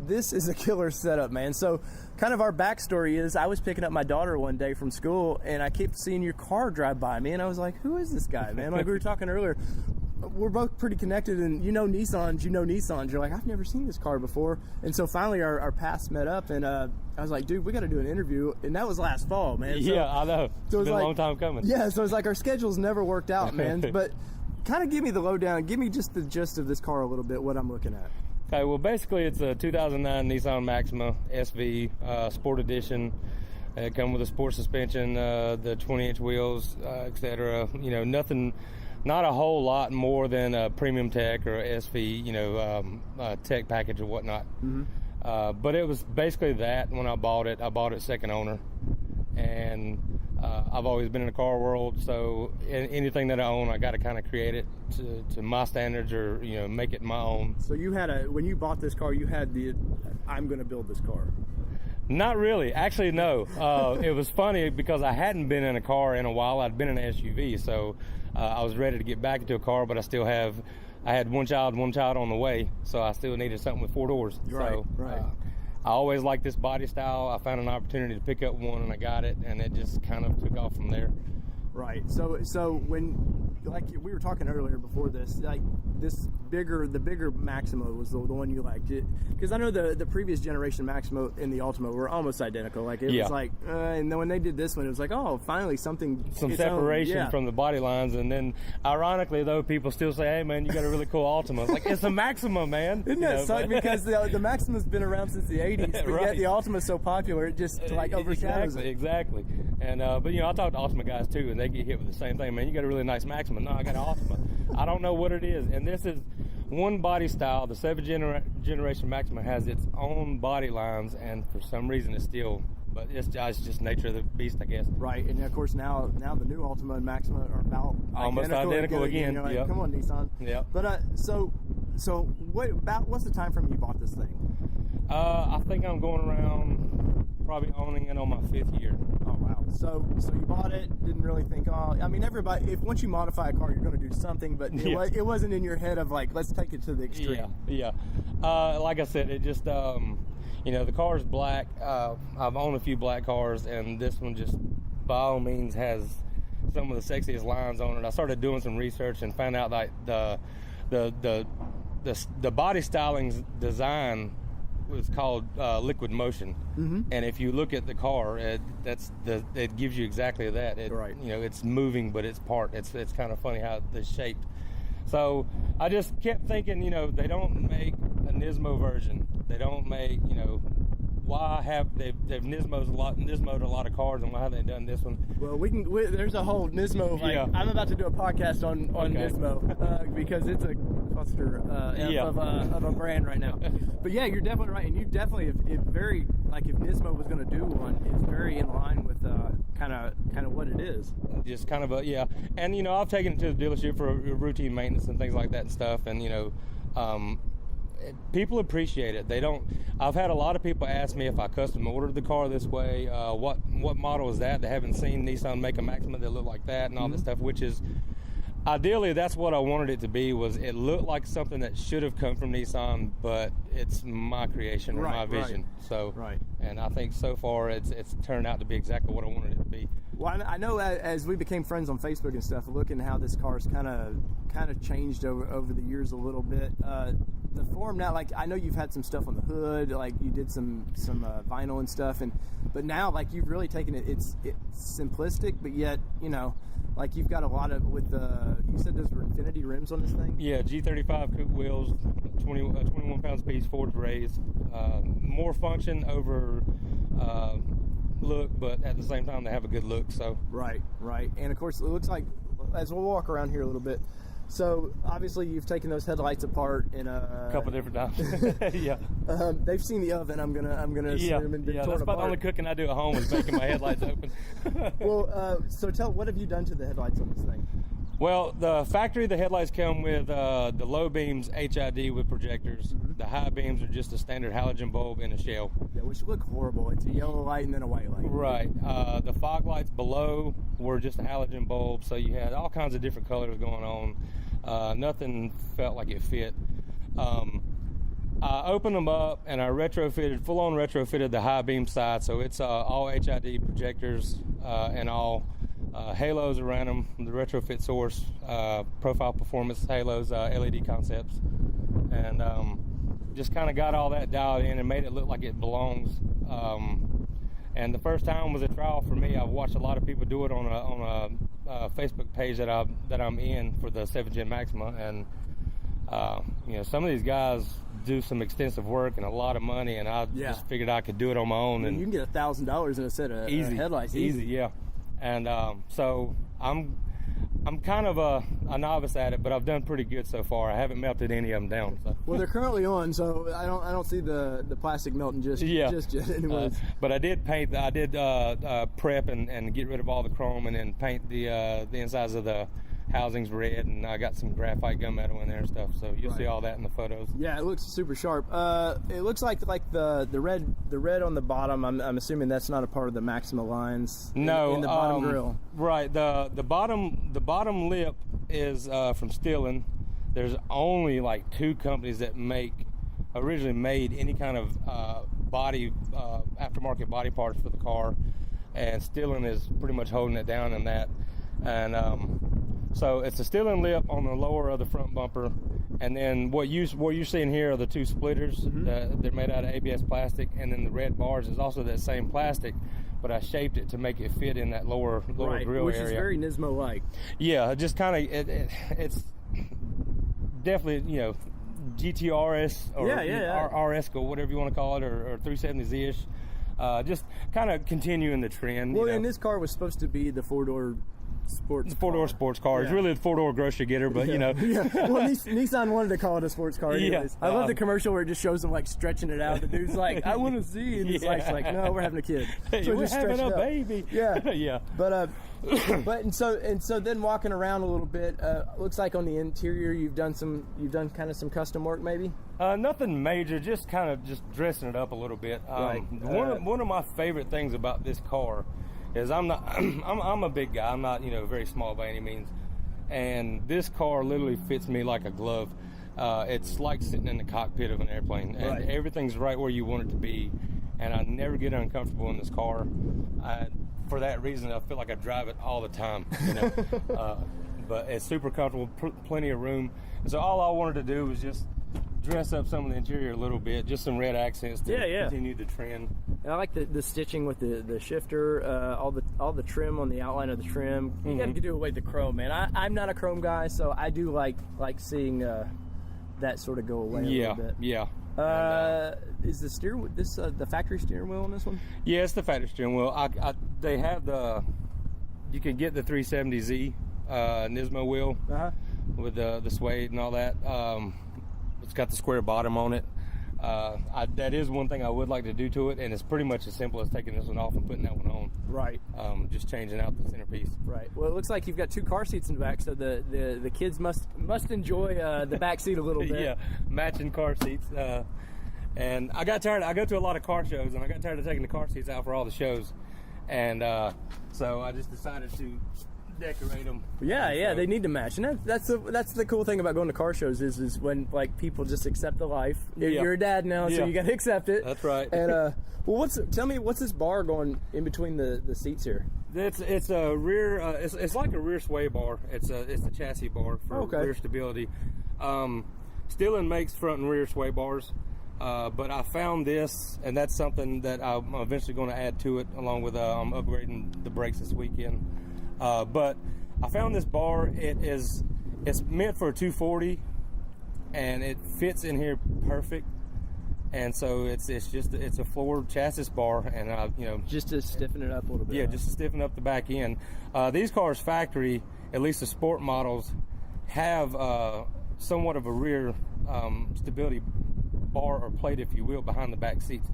This is a killer setup, man. So kind of our backstory is I was picking up my daughter one day from school, and I kept seeing your car drive by me, and I was like, who is this guy, man? Like we were talking earlier, we're both pretty connected, and Nissans. You're like, I've never seen this car before. And so finally our paths met up, and I was like, dude, we got to do an interview. And that was last fall, man. So, yeah, I know. It's been a long time coming. Yeah, so it's like our schedules never worked out, man. But kind of give me the lowdown. Give me just the gist of this car a little bit, what I'm looking at. Okay, well, basically, it's a 2009 Nissan Maxima SV Sport Edition. It comes with a sport suspension, the 20-inch wheels, etc. You know, nothing, not a whole lot more than a premium tech or a SV, you know, tech package or whatnot. Mm-hmm. But it was basically that when I bought it. I bought it second owner, and I've always been in the car world, so anything that I own, I got to kind of create it to my standards, or you know, make it my own. So you had when you bought this car, you had I'm going to build this car. Not really. Actually, no. It was funny because I hadn't been in a car in a while. I'd been in an SUV, so I was ready to get back into a car, but I had one child on the way, so I still needed something with 4 doors. Right, so, right. I always liked this body style. I found an opportunity to pick up one, and I got it, and it just kind of took off from there. Right. So when, like we were talking earlier before this, like the bigger Maxima was the one you liked, because I know the previous generation Maxima and the Ultima were almost identical. Like it was like, and then when they did this one, it was like, oh, finally some separation from the body lines. And then, ironically, though, people still say, "Hey, man, you got a really cool Ultima." It's like, it's a Maxima, man. Isn't that suck? Because the Maxima's been around since the '80s, but right. yet the Ultima's so popular, it just like overshadows it. Exactly. And but you know, I talk to Ultima guys too, and they get hit with the same thing. Man, you got a really nice Maxima. No, I got an Ultima. I don't know what it is, and this is one body style. The 7th generation Maxima has its own body lines, and for some reason it's still, but it's just nature of the beast, I guess. Right, and of course now the new Ultima and Maxima are about almost identical again. You're like, yep. Come on, Nissan. Yeah. But so what's the time frame you bought this thing? I think I'm going around probably owning it on my 5th year. Oh wow! So you bought it, didn't really think. Oh, I mean, everybody. Once you modify a car, you're going to do something, but it wasn't in your head of like, let's take it to the extreme. Yeah. Like I said, it just you know, the car is black. I've owned a few black cars, and this one just by all means has some of the sexiest lines on it. I started doing some research and found out that the body styling's design was called liquid motion, and if you look at the car, it gives you exactly that. Right. You know, it's moving, but it's kind of funny how it's shaped. So I just kept thinking, you know, they don't make a Nismo version. They don't make, you know, why have they've Nismo'd a lot of cars, and why haven't they done this one? Well, there's a whole Nismo. Like, I'm about to do a podcast on Nismo because it's a cluster of a brand right now. But yeah, you're definitely right, and you definitely if Nismo was going to do one, it's very in line with kind of what it is. Just kind of and you know, I've taken it to the dealership for routine maintenance and things like that and stuff, and you know, people appreciate it. They don't. I've had a lot of people ask me if I custom ordered the car this way. What model is that? They haven't seen Nissan make a Maxima that look like that and all this stuff, which is ideally that's what I wanted it to be. Was it looked like something that should have come from Nissan, but it's my creation or my vision. Right. So right. And I think so far it's turned out to be exactly what I wanted it to be. Well, I know as we became friends on Facebook and stuff, looking how this car's kind of changed over the years a little bit. The form now, like I know you've had some stuff on the hood, like you did some vinyl and stuff, but now like you've really taken it. It's simplistic, but yet you know, like you've got a lot of you said those were Infinity rims on this thing. Yeah, G35 coupe wheels, 21 pounds apiece, forged raised, more function over look, but at the same time they have a good look. So right, and of course it looks like as we'll walk around here a little bit. So obviously you've taken those headlights apart in a couple different times. Yeah. They've seen the oven. I'm gonna assume and been torn that's about apart. the only cooking I do at home is making my headlights open. Well, so what have you done to the headlights on this thing? Well, the factory, the headlights come with the low beams HID with projectors. The high beams are just a standard halogen bulb in a shell. Yeah, which look horrible. It's a yellow light and then a white light. Right. The fog lights below were just a halogen bulb, so you had all kinds of different colors going on. Nothing felt like it fit. I opened them up and I full-on retrofitted the high beam side, so it's all HID projectors and all halos around them, the retrofit source, profile performance halos, LED concepts, and just kind of got all that dialed in and made it look like it belongs. And the first time was a trial for me. I've watched a lot of people do it on a Facebook page that I'm in for the 7th Gen Maxima, and some of these guys do some extensive work and a lot of money, and I just figured I could do it on my own. And you can get $1,000 in a set of headlights. Easy, yeah. And so I'm kind of a novice at it, but I've done pretty good so far. I haven't melted any of them down. So. Well, they're currently on, so I don't see the plastic melting just yet. Anyways. But I did paint. I did prep and get rid of all the chrome, and then paint the insides of the housings red, and I got some graphite gunmetal in there and stuff. So you'll see all that in the photos. Yeah, it looks super sharp. It looks like the red on the bottom. I'm assuming that's not a part of the Maxima lines. No, in the bottom grill. Right. The bottom lip is from Stillen. There's only like 2 companies that originally made any kind of body aftermarket body parts for the car, and Stillen is pretty much holding it down in that. And so it's a Stillen lip on the lower of the front bumper, and then what you're seeing here are the 2 splitters. They're made out of ABS plastic, and then the red bars is also that same plastic, but I shaped it to make it fit in that lower grill area, which is very Nismo-like. Yeah, just kind of it's definitely GTRS or RS or whatever you want to call it, or 370Z-ish. Just kind of continuing the trend. Well, and this car was supposed to be the 4-door sports car. It's really the 4-door grocery getter, but Well, Nissan wanted to call it a sports car anyways. I love the commercial where it just shows them like stretching it out. The dude's like, I want to see, and his wife's like, no, we're having a kid. So we're having a baby. Yeah. But so then walking around a little bit, looks like on the interior you've done kind of some custom work maybe. Nothing major, just kind of dressing it up a little bit. One of my favorite things about this car is I'm a big guy. I'm not very small by any means, and this car literally fits me like a glove. It's like sitting in the cockpit of an airplane, and everything's right where you want it to be, and I never get uncomfortable in this car. For that reason, I feel like I drive it all the time. But it's super comfortable, plenty of room. And so all I wanted to do was just dress up some of the interior a little bit, just some red accents to continue the trend. And I like the stitching with the shifter, all the trim on the outline of the trim. You got to do away with the chrome, man. I'm not a chrome guy, so I do like seeing that sort of go away a little bit. Yeah. Is the the factory steering wheel on this one? Yeah, it's the factory steering wheel. They have you can get the 370Z Nismo wheel with the suede and all that. It's got the square bottom on it. That is one thing I would like to do to it, and it's pretty much as simple as taking this one off and putting that one on. Right. Just changing out the centerpiece. Right. Well, it looks like you've got 2 car seats in the back, so the kids must enjoy the back seat a little bit. Yeah, matching car seats. And I got tired. I go to a lot of car shows, and I got tired of taking the car seats out for all the shows, and so I just decided to decorate them. Yeah, they need to match, and that's the cool thing about going to car shows is when like people just accept the life. You're a dad now, so you got to accept it. That's right. And tell me what's this bar going in between the seats here? It's a rear. It's like a rear sway bar. It's a chassis bar for rear stability. Stillen makes front and rear sway bars. But I found this, and that's something that I'm eventually going to add to it, along with I'm upgrading the brakes this weekend. But I found this bar. It's meant for a 240, and it fits in here perfect. And so it's a floor chassis bar, and just to stiffen it up a little bit. Yeah, just to stiffen up the back end. These cars factory, at least the sport models, have somewhat of a rear stability bar or plate, if you will, behind the back seats.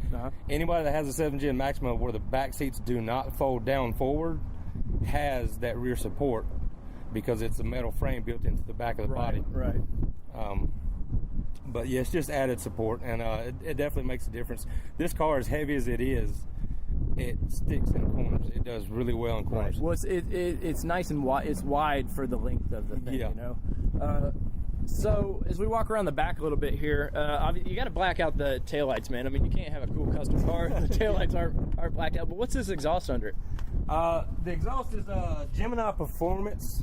Anybody that has a 7 Gen Maxima where the back seats do not fold down forward has that rear support, because it's a metal frame built into the back of the body. Right. But yeah, it's just added support, and it definitely makes a difference. This car, as heavy as it is, it sticks in corners. It does really well in corners. Right. Well, it's nice and wide. It's wide for the length of the thing. So as we walk around the back a little bit here, you got to black out the taillights, man. I mean, you can't have a cool custom car if the taillights aren't blacked out. But what's this exhaust under it? The exhaust is Gemini Performance.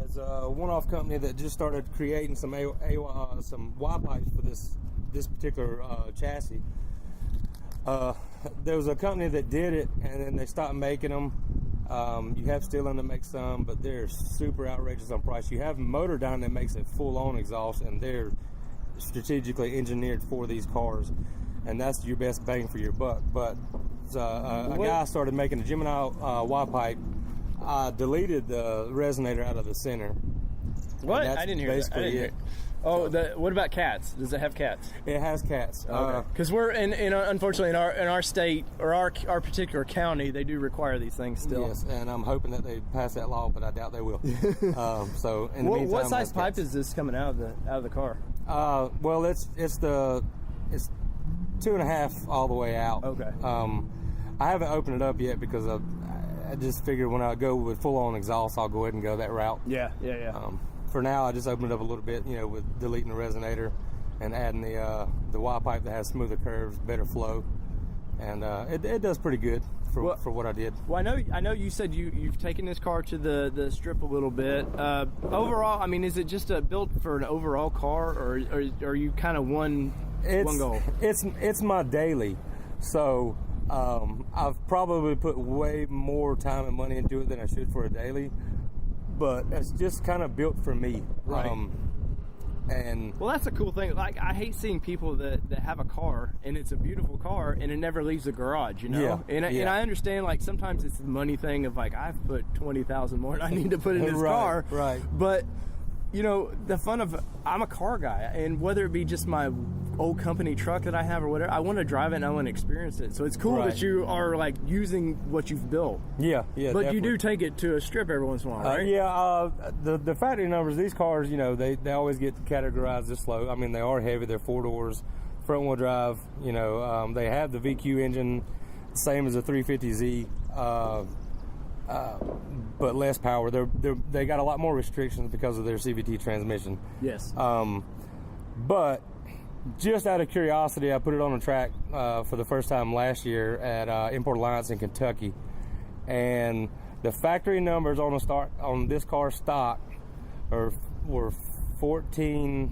It's a one-off company that just started creating some Y pipes for this particular chassis. there was a company that did it, and then they stopped making them. You have Stirling that makes some, but they're super outrageous on price. You have Motordyne that makes a full-on exhaust, and they're strategically engineered for these cars, and that's your best bang for your buck. But a guy started making a Gemini Y pipe. I deleted the resonator out of the center. What? I didn't hear that. I didn't hear it. Oh, what about cats? Does it have cats? It has cats. Because we're unfortunately in our state or our particular county, they do require these things still. Yes, and I'm hoping that they pass that law, but I doubt they will. So in the meantime, what size pipe is this coming out of the car? Well, it's 2.5 all the way out. Okay. I haven't opened it up yet because I just figured when I go with full-on exhaust, I'll go ahead and go that route. Yeah. For now, I just opened it up a little bit, with deleting the resonator and adding the Y pipe that has smoother curves, better flow, and it does pretty good for what I did. Well, I know you said you've taken this car to the strip a little bit. Overall, I mean, is it just built for an overall car, or are you kind of one goal? It's my daily, so I've probably put way more time and money into it than I should for a daily. But it's just kind of built for me. Right. And well, that's a cool thing. Like, I hate seeing people that have a car and it's a beautiful car and it never leaves the garage, Yeah. And I understand, like, sometimes it's the money thing of, like, I've put $20,000 more than I need to put in this car. Right. But the fun of, I'm a car guy, and whether it be just my old company truck that I have or whatever, I want to drive it and I want to experience it. So it's cool that you are, like, using what you've built. Yeah. But definitely. you do take it to a strip every once in a while, right? The factory numbers, these cars, they always get categorized this low. I mean, they are heavy. They're 4 doors, front wheel drive. They have the VQ engine, same as a 350Z. But less power. They got a lot more restrictions because of their CVT transmission. Yes. But just out of curiosity, I put it on the track for the first time last year at Import Alliance in Kentucky, and the factory numbers on this car stock were 14.7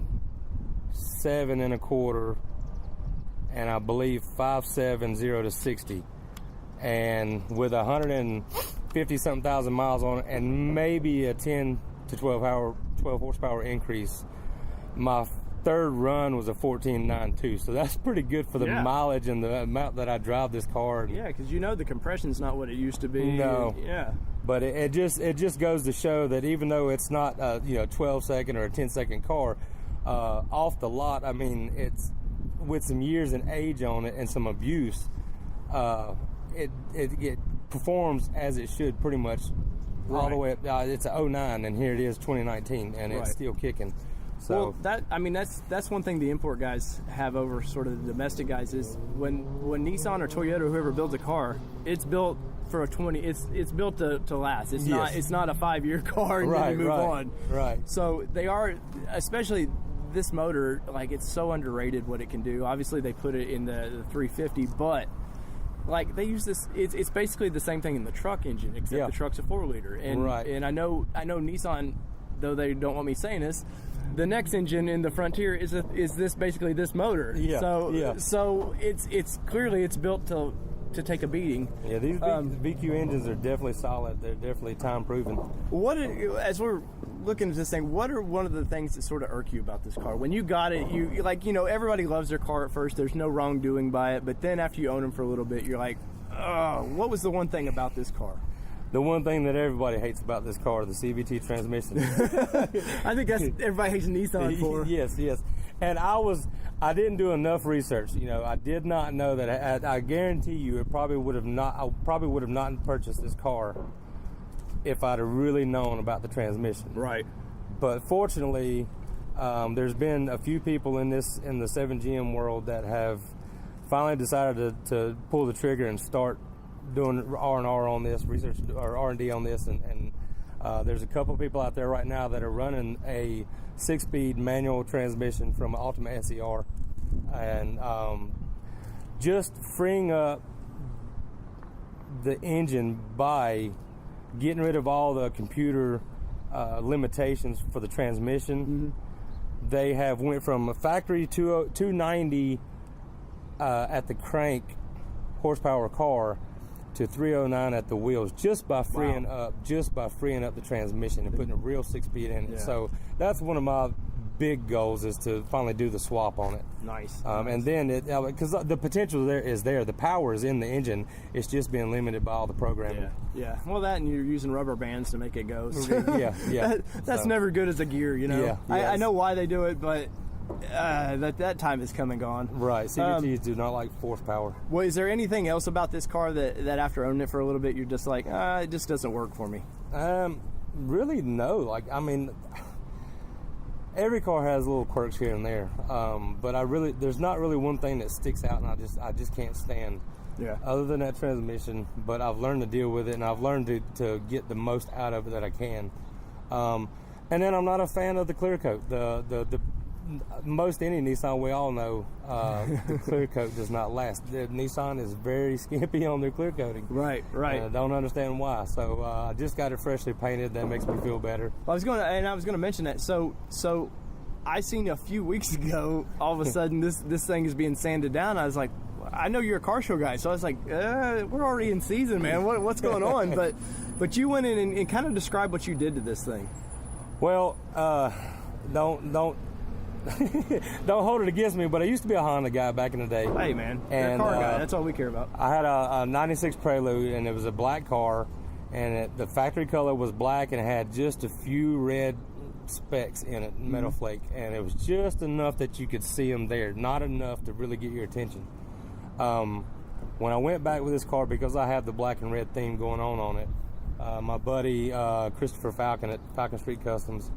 1/4, and I believe 5.70 to 60, and with 150-something thousand miles on it, and maybe a 10 to 12 horsepower increase. My third run was a 14.92, so that's pretty good for the mileage and the amount that I drive this car. Yeah, because the compression's not what it used to be. No. Yeah. But it just goes to show that even though it's not a 12-second or a 10-second car, off the lot, I mean, it's with some years and age on it and some abuse, it performs as it should pretty much all the way up. It's a 09, and here it is 2019, and it's still kicking. So that's one thing the import guys have over sort of the domestic guys is when Nissan or Toyota or whoever builds a car, it's built for a 20. It's built to last. It's not a 5-year car and then you move on. Right. So they are, especially this motor, like, it's so underrated what it can do. Obviously they put it in the 350, but like, they use this. It's basically the same thing in the truck engine, except the truck's a 4-liter. And and I know Nissan, though they don't want me saying this, the next engine in the Frontier is this basically this motor. Yeah. So it's clearly built to take a beating. Yeah, these VQ engines are definitely solid. They're definitely time proven. As we're looking at this thing, what are one of the things that sort of irk you about this car? When you got it, you like, everybody loves their car at first. There's no wrongdoing by it, but then after you own them for a little bit, you're like, oh, what was the one thing about this car? The one thing that everybody hates about this car, the CVT transmission. I think that's everybody hates Nissan for. Yes. And I didn't do enough research. I did not know that. I guarantee you, I probably would have not purchased this car if I'd have really known about the transmission. Right. But fortunately, there's been a few people in the 7GM world that have finally decided to pull the trigger and start doing R&R on this, research or R&D on this, and there's a couple people out there right now that are running a 6-speed manual transmission from Ultima SER, and just freeing up the engine by getting rid of all the computer limitations for the transmission. Mm-hmm. They have went from a factory 290 at the crank horsepower car to 309 at the wheels just by freeing up the transmission and putting a real 6-speed in it. Yeah. So that's one of my big goals, is to finally do the swap on it. Nice. And then because the potential is there, the power is in the engine. It's just being limited by all the programming. Yeah. Well, that, and you're using rubber bands to make it go. So Yeah. that's never good as a gear, you know. Yeah. I know why they do it, but that time is come and gone. Right. CVTs do not like force power. Well, is there anything else about this car that after owning it for a little bit, you're just like, it just doesn't work for me? Really, no. Like, I mean, every car has little quirks here and there, but there's not really one thing that sticks out, and I just can't stand. Yeah. Other than that transmission, but I've learned to deal with it, and I've learned to get the most out of it that I can. And then I'm not a fan of the clear coat. The most any Nissan, we all know, the clear coat does not last. The Nissan is very skimpy on their clear coating. Right. I don't understand why. So I just got it freshly painted. That makes me feel better. I was going to mention that. So I seen a few weeks ago, all of a sudden this thing is being sanded down. I was like, I know you're a car show guy, so I was like, we're already in season, man. What's going on? But you went in and kind of described what you did to this thing. Well, don't hold it against me, but I used to be a Honda guy back in the day. Hey, man, you're a car guy. That's all we care about. I had a 96 Prelude, and it was a black car, and the factory color was black, and it had just a few red specks in it, metal flake, and it was just enough that you could see them there, not enough to really get your attention. When I went back with this car, because I have the black and red theme going on it, my buddy Christopher Falcon at Falcon Street Customs,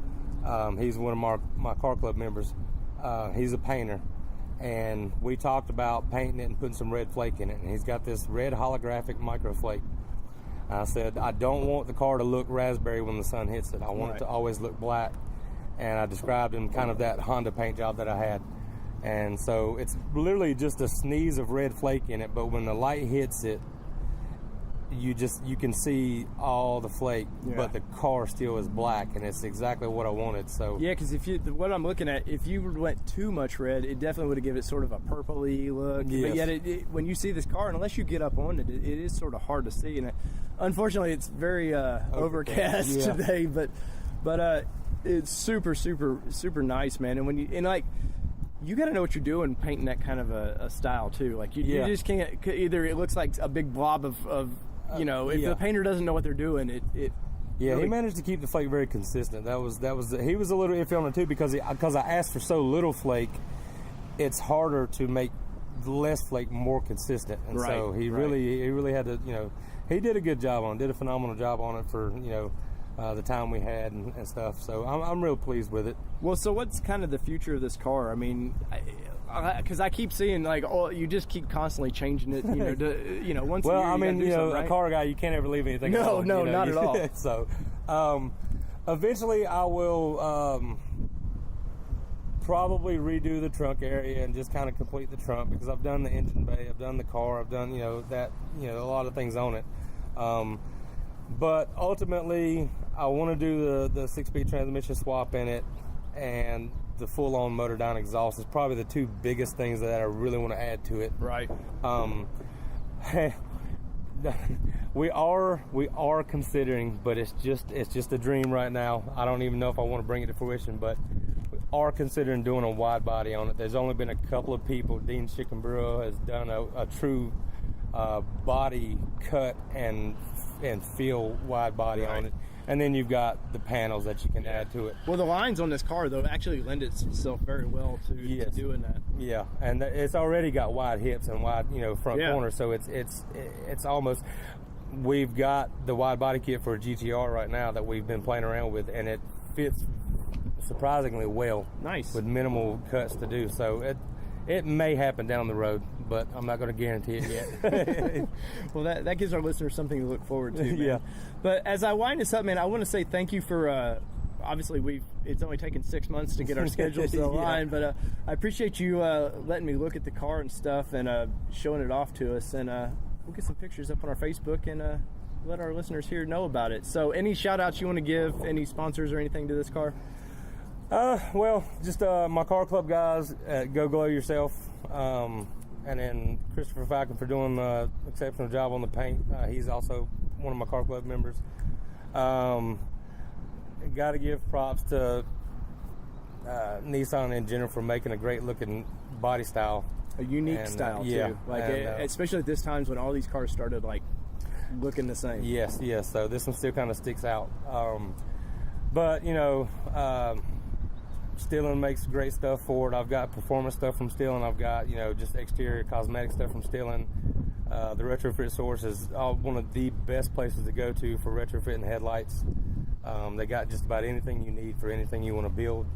he's one of my car club members. He's a painter, and we talked about painting it and putting some red flake in it, and he's got this red holographic micro flake. I said, I don't want the car to look raspberry when the sun hits it. I want it to always look black. And I described him kind of that Honda paint job that I had. And so it's literally just a sneeze of red flake in it, but when the light hits it, you can see all the flake, but the car still is black, and it's exactly what I wanted. So yeah, because what I'm looking at, if you went too much red, it definitely would have given it sort of a purpley look. Yes. But yet, when you see this car, unless you get up on it, it is sort of hard to see. And unfortunately, it's very overcast today. But it's super, super, super nice, man. And you got to know what you're doing painting that kind of a style too. Like you just can't. Either it looks like a big blob of if the painter doesn't know what they're doing, it really, he managed to keep the flake very consistent. He was a little iffy on it too, because I asked for so little flake. It's harder to make less flake more consistent, and so he really had to. He did a good job on it. Did a phenomenal job on it for the time we had and stuff. So I'm real pleased with it. Well, so what's kind of the future of this car? I mean, because I keep seeing you just keep constantly changing it. Once a year. Well, I mean, a car guy, you can't ever leave anything. No, not at all. So, eventually, I will probably redo the trunk area and just kind of complete the trunk, because I've done the engine bay, I've done the car, I've done a lot of things on it. But ultimately, I want to do the 6-speed transmission swap in it, and the full-on motor down exhaust is probably the two biggest things that I really want to add to it. Right. We are considering, but it's just a dream right now. I don't even know if I want to bring it to fruition, but we are considering doing a wide body on it. There's only been a couple of people. Dean Schickenborough has done a true body cut and feel wide body on it. And then you've got the panels that you can add to it. Well, the lines on this car, though, actually lend itself very well to doing that. Yeah, and it's already got wide hips and wide, front corners. So it's almost. We've got the wide body kit for a GTR right now that we've been playing around with, and it fits surprisingly well. Nice. With minimal cuts to do. So it may happen down the road, but I'm not going to guarantee it yet. Well, that gives our listeners something to look forward to, man. Yeah. But as I wind this up, man, I want to say thank you for, obviously it's only taken 6 months to get our schedules to align, but I appreciate you letting me look at the car and stuff and showing it off to us. And we'll get some pictures up on our Facebook and let our listeners here know about it. So any shout outs you want to give, any sponsors or anything to this car? Well, just my car club guys at Go Glow Yourself, And then Christopher Falcon for doing an exceptional job on the paint. He's also one of my car club members. Got to give props to Nissan in general for making a great looking body style. A unique style too. Like especially at this times when all these cars started like looking the same. Yes. So this one still kind of sticks out. But Stillen makes great stuff for it. I've got performance stuff from Stillen. I've got just exterior cosmetic stuff from Stillen. The retrofit source is one of the best places to go to for retrofitting headlights. They got just about anything you need for anything you want to build.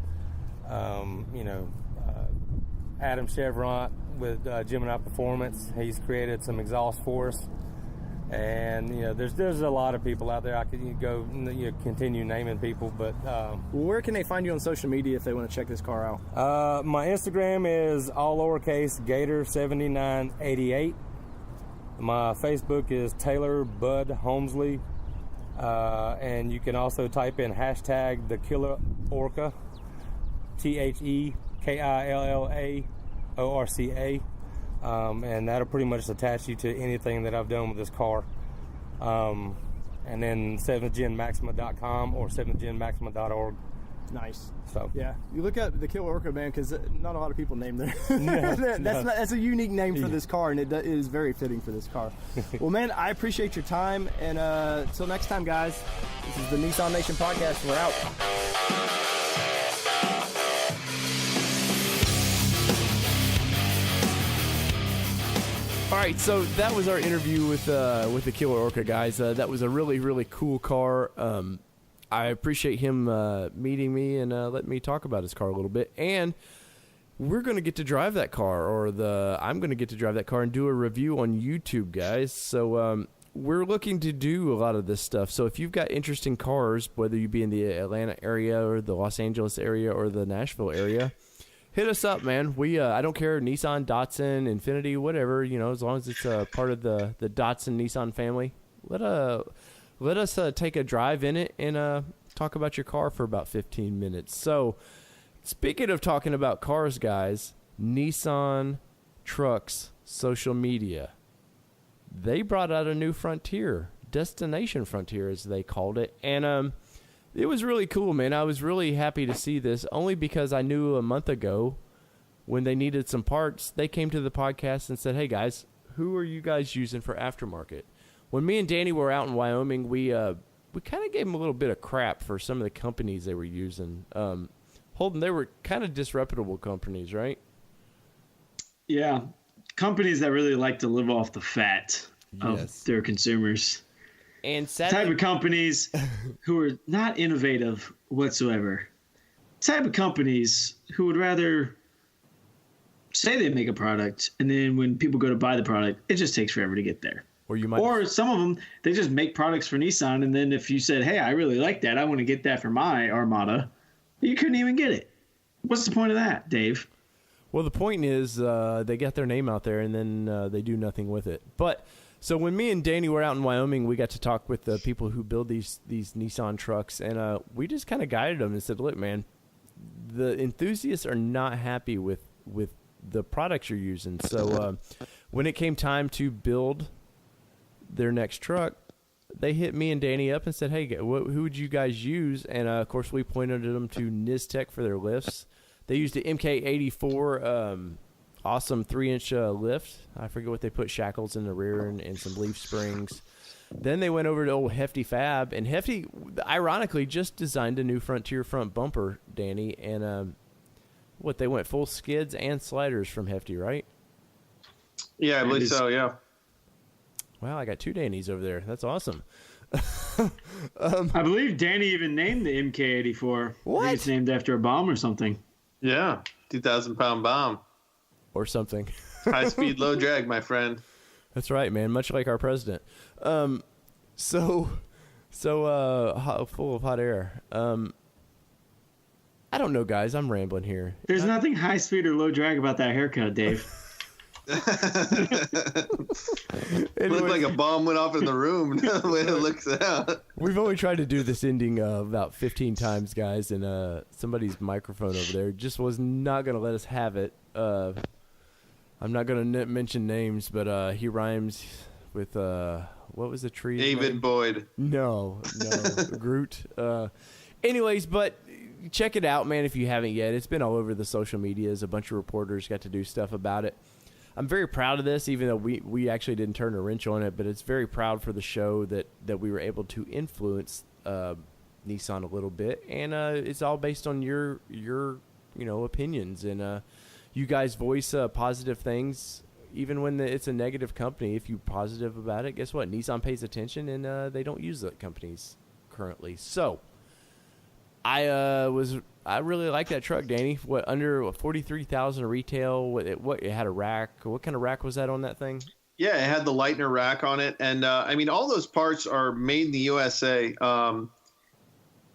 Adam Chevron with Gemini Performance, he's created some exhaust for us. And there's a lot of people out there. I could go continue naming people, but where can they find you on social media if they want to check this car out? My Instagram is all lowercase Gator7988. My Facebook is Taylor Bud Holmesley, and you can also type in hashtag the Killer Orca, TheKillaOrca. And that'll pretty much attach you to anything that I've done with this car. And then 7thGenMaxima.com or 7thGenMaxima.org. Nice. So yeah, you look at the Killer Orca, man, because not a lot of people name there. That's a unique name for this car, and it is very fitting for this car. Well, man, I appreciate your time, and until next time, guys. This is the Nissan Nation podcast. We're out. All right, so that was our interview with the Killer Orca, guys. That was a really, really cool car. I appreciate him meeting me and letting me talk about his car a little bit. And we're going to get to drive that car, I'm going to get to drive that car and do a review on YouTube, guys. So we're looking to do a lot of this stuff. So if you've got interesting cars, whether you be in the Atlanta area or the Los Angeles area or the Nashville area, hit us up, man. I don't care, Nissan, Datsun, Infiniti, whatever, as long as it's part of the Datsun Nissan family. Let us take a drive in it and talk about your car for about 15 minutes. So, speaking of talking about cars, guys, Nissan Trucks social media, they brought out a new Frontier, Destination Frontier as they called it, and it was really cool, man. I was really happy to see this, only because I knew a month ago when they needed some parts, they came to the podcast and said, hey, guys, who are you guys using for aftermarket? When me and Danny were out in Wyoming, we kind of gave them a little bit of crap for some of the companies they were using. Holden, they were kind of disreputable companies, right? Yeah, companies that really like to live off the fat of their consumers. And type of companies who are not innovative whatsoever. Type of companies who would rather say they make a product, and then when people go to buy the product, it just takes forever to get there. Or some of them, they just make products for Nissan, and then if you said, hey, I really like that, I want to get that for my Armada, you couldn't even get it. What's the point of that, Dave? Well, the point is they get their name out there, and then they do nothing with it. But so when me and Danny were out in Wyoming, we got to talk with the people who build these Nissan trucks, and we just kind of guided them and said, look, man, the enthusiasts are not happy with the products you're using. So when it came time to build their next truck, they hit me and Danny up and said, hey, who would you guys use? And of course we pointed them to Niztec for their lifts. They used the MK84 awesome 3-inch lift. I forget what they put, shackles in the rear and some leaf springs. Then they went over to old Hefty Fab, and Hefty ironically just designed a new Frontier front bumper, Danny, and they went full skids and sliders from Hefty, right? Yeah, I believe so, yeah. Wow, I got two Dannys over there. That's awesome. I believe Danny even named the MK84. What? I think it's named after a bomb or something. Yeah, 2,000-pound bomb. Or something. High speed, low drag, my friend. That's right, man. Much like our president. So full of hot air. I don't know, guys. I'm rambling here. There's nothing high speed or low drag about that haircut, Dave. It looked like a bomb went off in the room. The way it looks out. We've only tried to do this ending about 15 times, guys, and somebody's microphone over there just was not going to let us have it. I'm not going to mention names, but he rhymes with what was the tree? David name? Boyd. No, Groot. Anyways, but check it out, man, if you haven't yet. It's been all over the social medias. A bunch of reporters got to do stuff about it. I'm very proud of this, even though we actually didn't turn a wrench on it, but it's very proud for the show that we were able to influence Nissan a little bit, and it's all based on your opinions, and you guys voice positive things, even when it's a negative company. If you're positive about it, guess what? Nissan pays attention, and they don't use the companies currently. So I really like that truck, Danny. What, under $43,000 retail? What it had a rack? What kind of rack was that on that thing? Yeah, it had the Lightner rack on it, and I mean, all those parts are made in the USA. A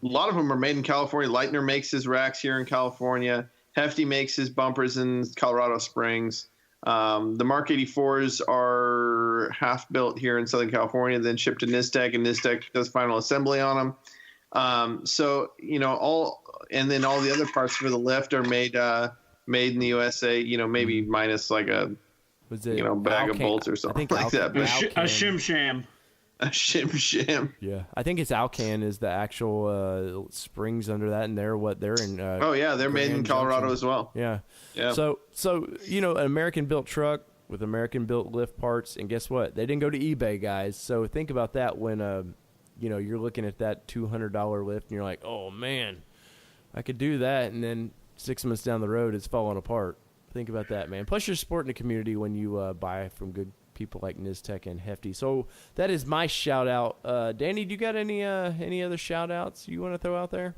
lot of them are made in California. Lightner makes his racks here in California. Hefty makes his bumpers in Colorado Springs. The Mark 84s are half built here in Southern California, then shipped to Nistec, and Nistec does final assembly on them. So all the other parts for the lift are made in the USA. Maybe minus like a bag of bolts or something like that. A shim sham. A shim sham. Yeah, I think it's Alcan is the actual springs under that, and they're in. They're made in Colorado as well. Yeah. Yeah. So an American built truck with American built lift parts, and guess what? They didn't go to eBay, guys. So think about that when you're looking at that $200 lift, and you're like, oh man, I could do that, and then 6 months down the road, it's falling apart. Think about that, man. Plus, you're supporting the community when you buy from good people like Nistec and Hefty. So that is my shout out. Danny, do you got any other shout outs you want to throw out there?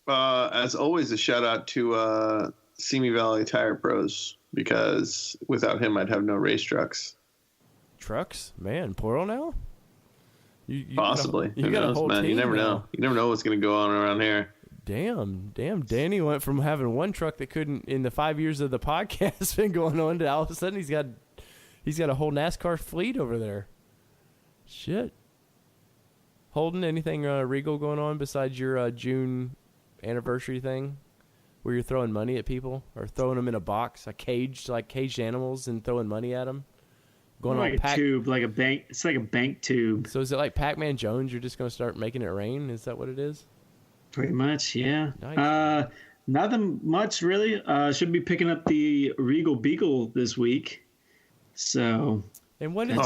As always, a shout out to Simi Valley Tire Pros, because without him, I'd have no race trucks. Trucks, man, plural now. You Possibly. You got a whole man. team You never now. know. You never know what's going to go on around here. Damn. Danny went from having one truck that couldn't, in the 5 years of the podcast been going on, to all of a sudden he's got a whole NASCAR fleet over there. Shit. Holden, anything Regal going on besides your June anniversary thing, where you're throwing money at people or throwing them in a box, caged animals, and throwing money at them? Going like on a tube, like a bank. It's like a bank tube. So is it like Pac-Man Jones? You're just going to start making it rain? Is that what it is? Pretty much, yeah. Nice. Nothing much really. Should be picking up the Regal Beagle this week. So. And what is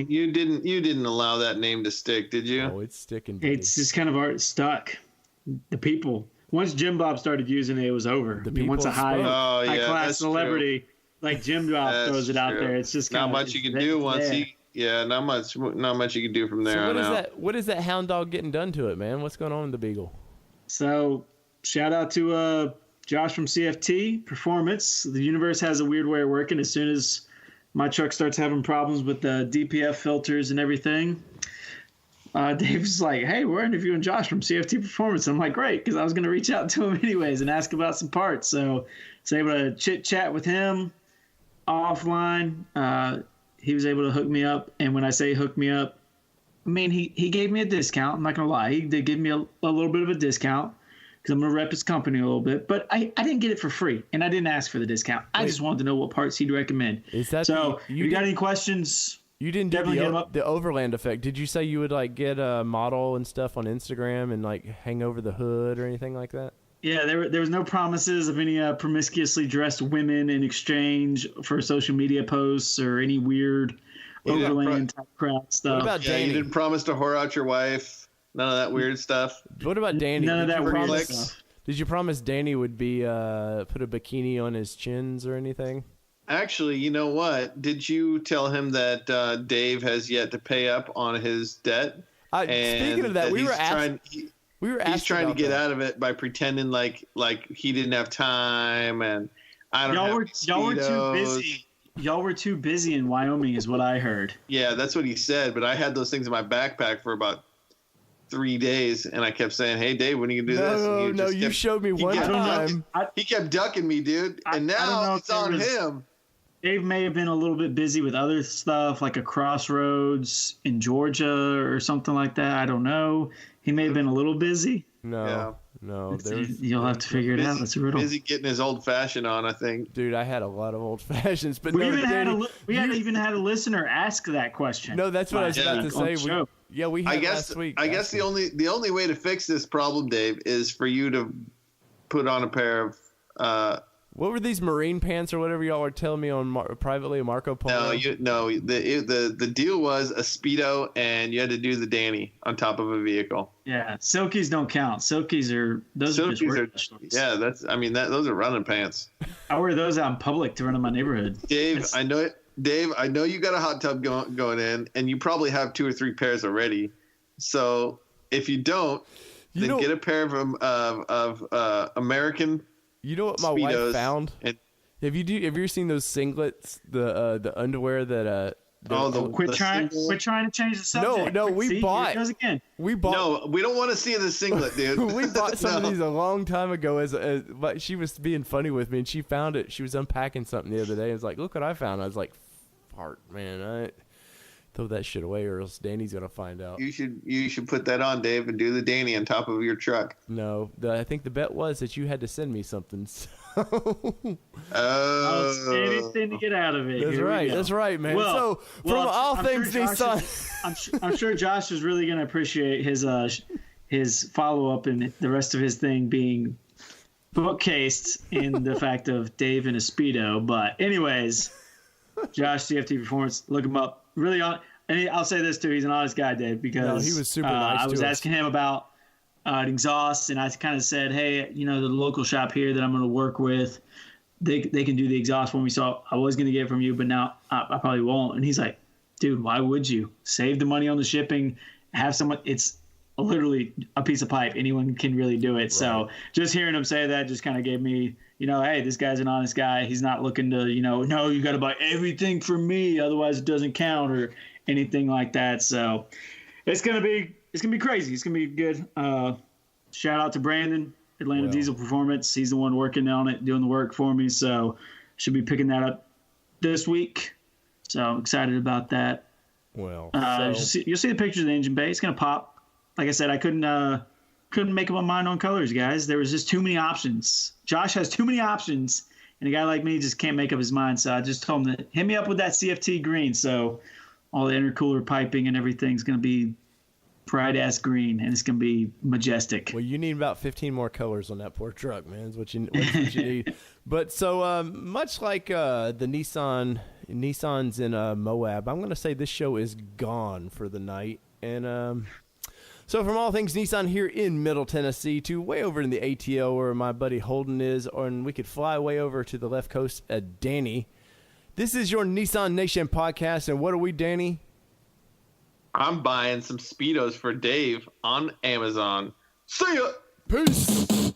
you didn't allow that name to stick, did you? Oh, it's sticking. Buddy. It's just kind of stuck. The people. Once Jim Bob started using it, it was over. Once a high class celebrity. True. Like Jim Bob throws it out there. It's just not much you can do once not much you can do from there on out. What is that hound dog getting done to it, man? What's going on with the Beagle? So shout out to Josh from CFT Performance. The universe has a weird way of working. As soon as my truck starts having problems with the DPF filters and everything, Dave's like, hey, we're interviewing Josh from CFT Performance. I'm like, great, because I was going to reach out to him anyways and ask about some parts. So I was able to chit-chat with him offline. He was able to hook me up, and when I say hook me up, I mean he gave me a discount. I'm not gonna lie, he did give me a little bit of a discount because I'm gonna rep his company a little bit, but I didn't get it for free, and I didn't ask for the discount. I just wanted to know what parts he'd recommend. Is that so? If you got any questions? You didn't do the Overland effect. Did you say you would get a model and stuff on Instagram and hang over the hood or anything like that? Yeah, there was no promises of any promiscuously dressed women in exchange for social media posts or any weird Overland type crowd stuff. What about Danny? You didn't promise to whore out your wife. None of that weird stuff. What about Danny? None of that weird stuff. Did you promise Danny would be put a bikini on his chins or anything? Actually, you know what? Did you tell him that Dave has yet to pay up on his debt? Speaking of that, he's trying to get out of it by pretending like he didn't have time, and I don't know. Y'all were too busy. Y'all were too busy in Wyoming, is what I heard. Yeah, that's what he said. But I had those things in my backpack for about 3 days, and I kept saying, "Hey, Dave, when are you gonna do this?" No, you showed me one time. He kept ducking me, dude, and now it's on him. Dave may have been a little bit busy with other stuff, like a crossroads in Georgia or something like that. I don't know. He may have been a little busy. No, No, you'll have to figure it out. That's a riddle. Busy getting his old fashioned on, I think. Dude, I had a lot of old fashions, but We even had a listener ask that question. No, that's what I was about to say. We had last week. I guess the only way to fix this problem, Dave, is for you to put on a pair of. What were these marine pants or whatever y'all were telling me on privately, Marco Polo? The deal was a Speedo, and you had to do the Danny on top of a vehicle. Yeah, Silkies don't count. Silkies are those are those are running pants. I wear those out in public to run in my neighborhood. Dave, I know you got a hot tub going in, and you probably have 2 or 3 pairs already. So if you don't, then get a pair of American. You know what my Speedos wife found? Have you seen those singlets? The underwear that quit trying to change the subject. No, we bought. No, we don't want to see the singlet, dude. We bought some of these a long time ago. But she was being funny with me, and she found it. She was unpacking something the other day. And was like, "Look what I found." I was like, "Fart, man! Throw that shit away, or else Danny's gonna find out." You should put that on, Dave, and do the Danny on top of your truck. No, I think the bet was that you had to send me something. So. Anything to get out of it. That's right, man. Well, from all things Nissan, I'm sure Josh is really gonna appreciate his follow up and the rest of his thing being bookcased in the fact of Dave and a Speedo. But anyways, Josh CFT Performance, look him up. Really, and I'll say this too: he's an honest guy, Dave, because he was super nice. I was asking him about exhaust, and I kind of said, "Hey, the local shop here that I'm going to work with, they can do the exhaust for me." So I was going to get it from you, but now I probably won't. And he's like, "Dude, why would you save the money on the shipping? Have someone? It's literally a piece of pipe. Anyone can really do it." Right. So just hearing him say that just kind of gave me. Hey, this guy's an honest guy. He's not looking to, no, you got to buy everything from me, otherwise it doesn't count or anything like that. So it's gonna be crazy. It's gonna be good. Shout out to Brandon, Atlanta Diesel Performance. He's the one working on it, doing the work for me. So should be picking that up this week. So I'm excited about that. Well, you'll see the pictures of the engine bay. It's gonna pop. Like I said, I couldn't make up my mind on colors, guys. There was just too many options. Josh has too many options, and a guy like me just can't make up his mind. So I just told him to hit me up with that CFT green. So all the intercooler piping and everything's going to be bright-ass green, and it's going to be majestic. Well, you need about 15 more colors on that poor truck, man. Is what you need. But so much like the Nissans in Moab, I'm going to say this show is gone for the night. And so from all things Nissan here in Middle Tennessee to way over in the ATL where my buddy Holden is, and we could fly way over to the left coast at Danny. This is your Nissan Nation podcast, and what are we, Danny? I'm buying some Speedos for Dave on Amazon. See ya! Peace!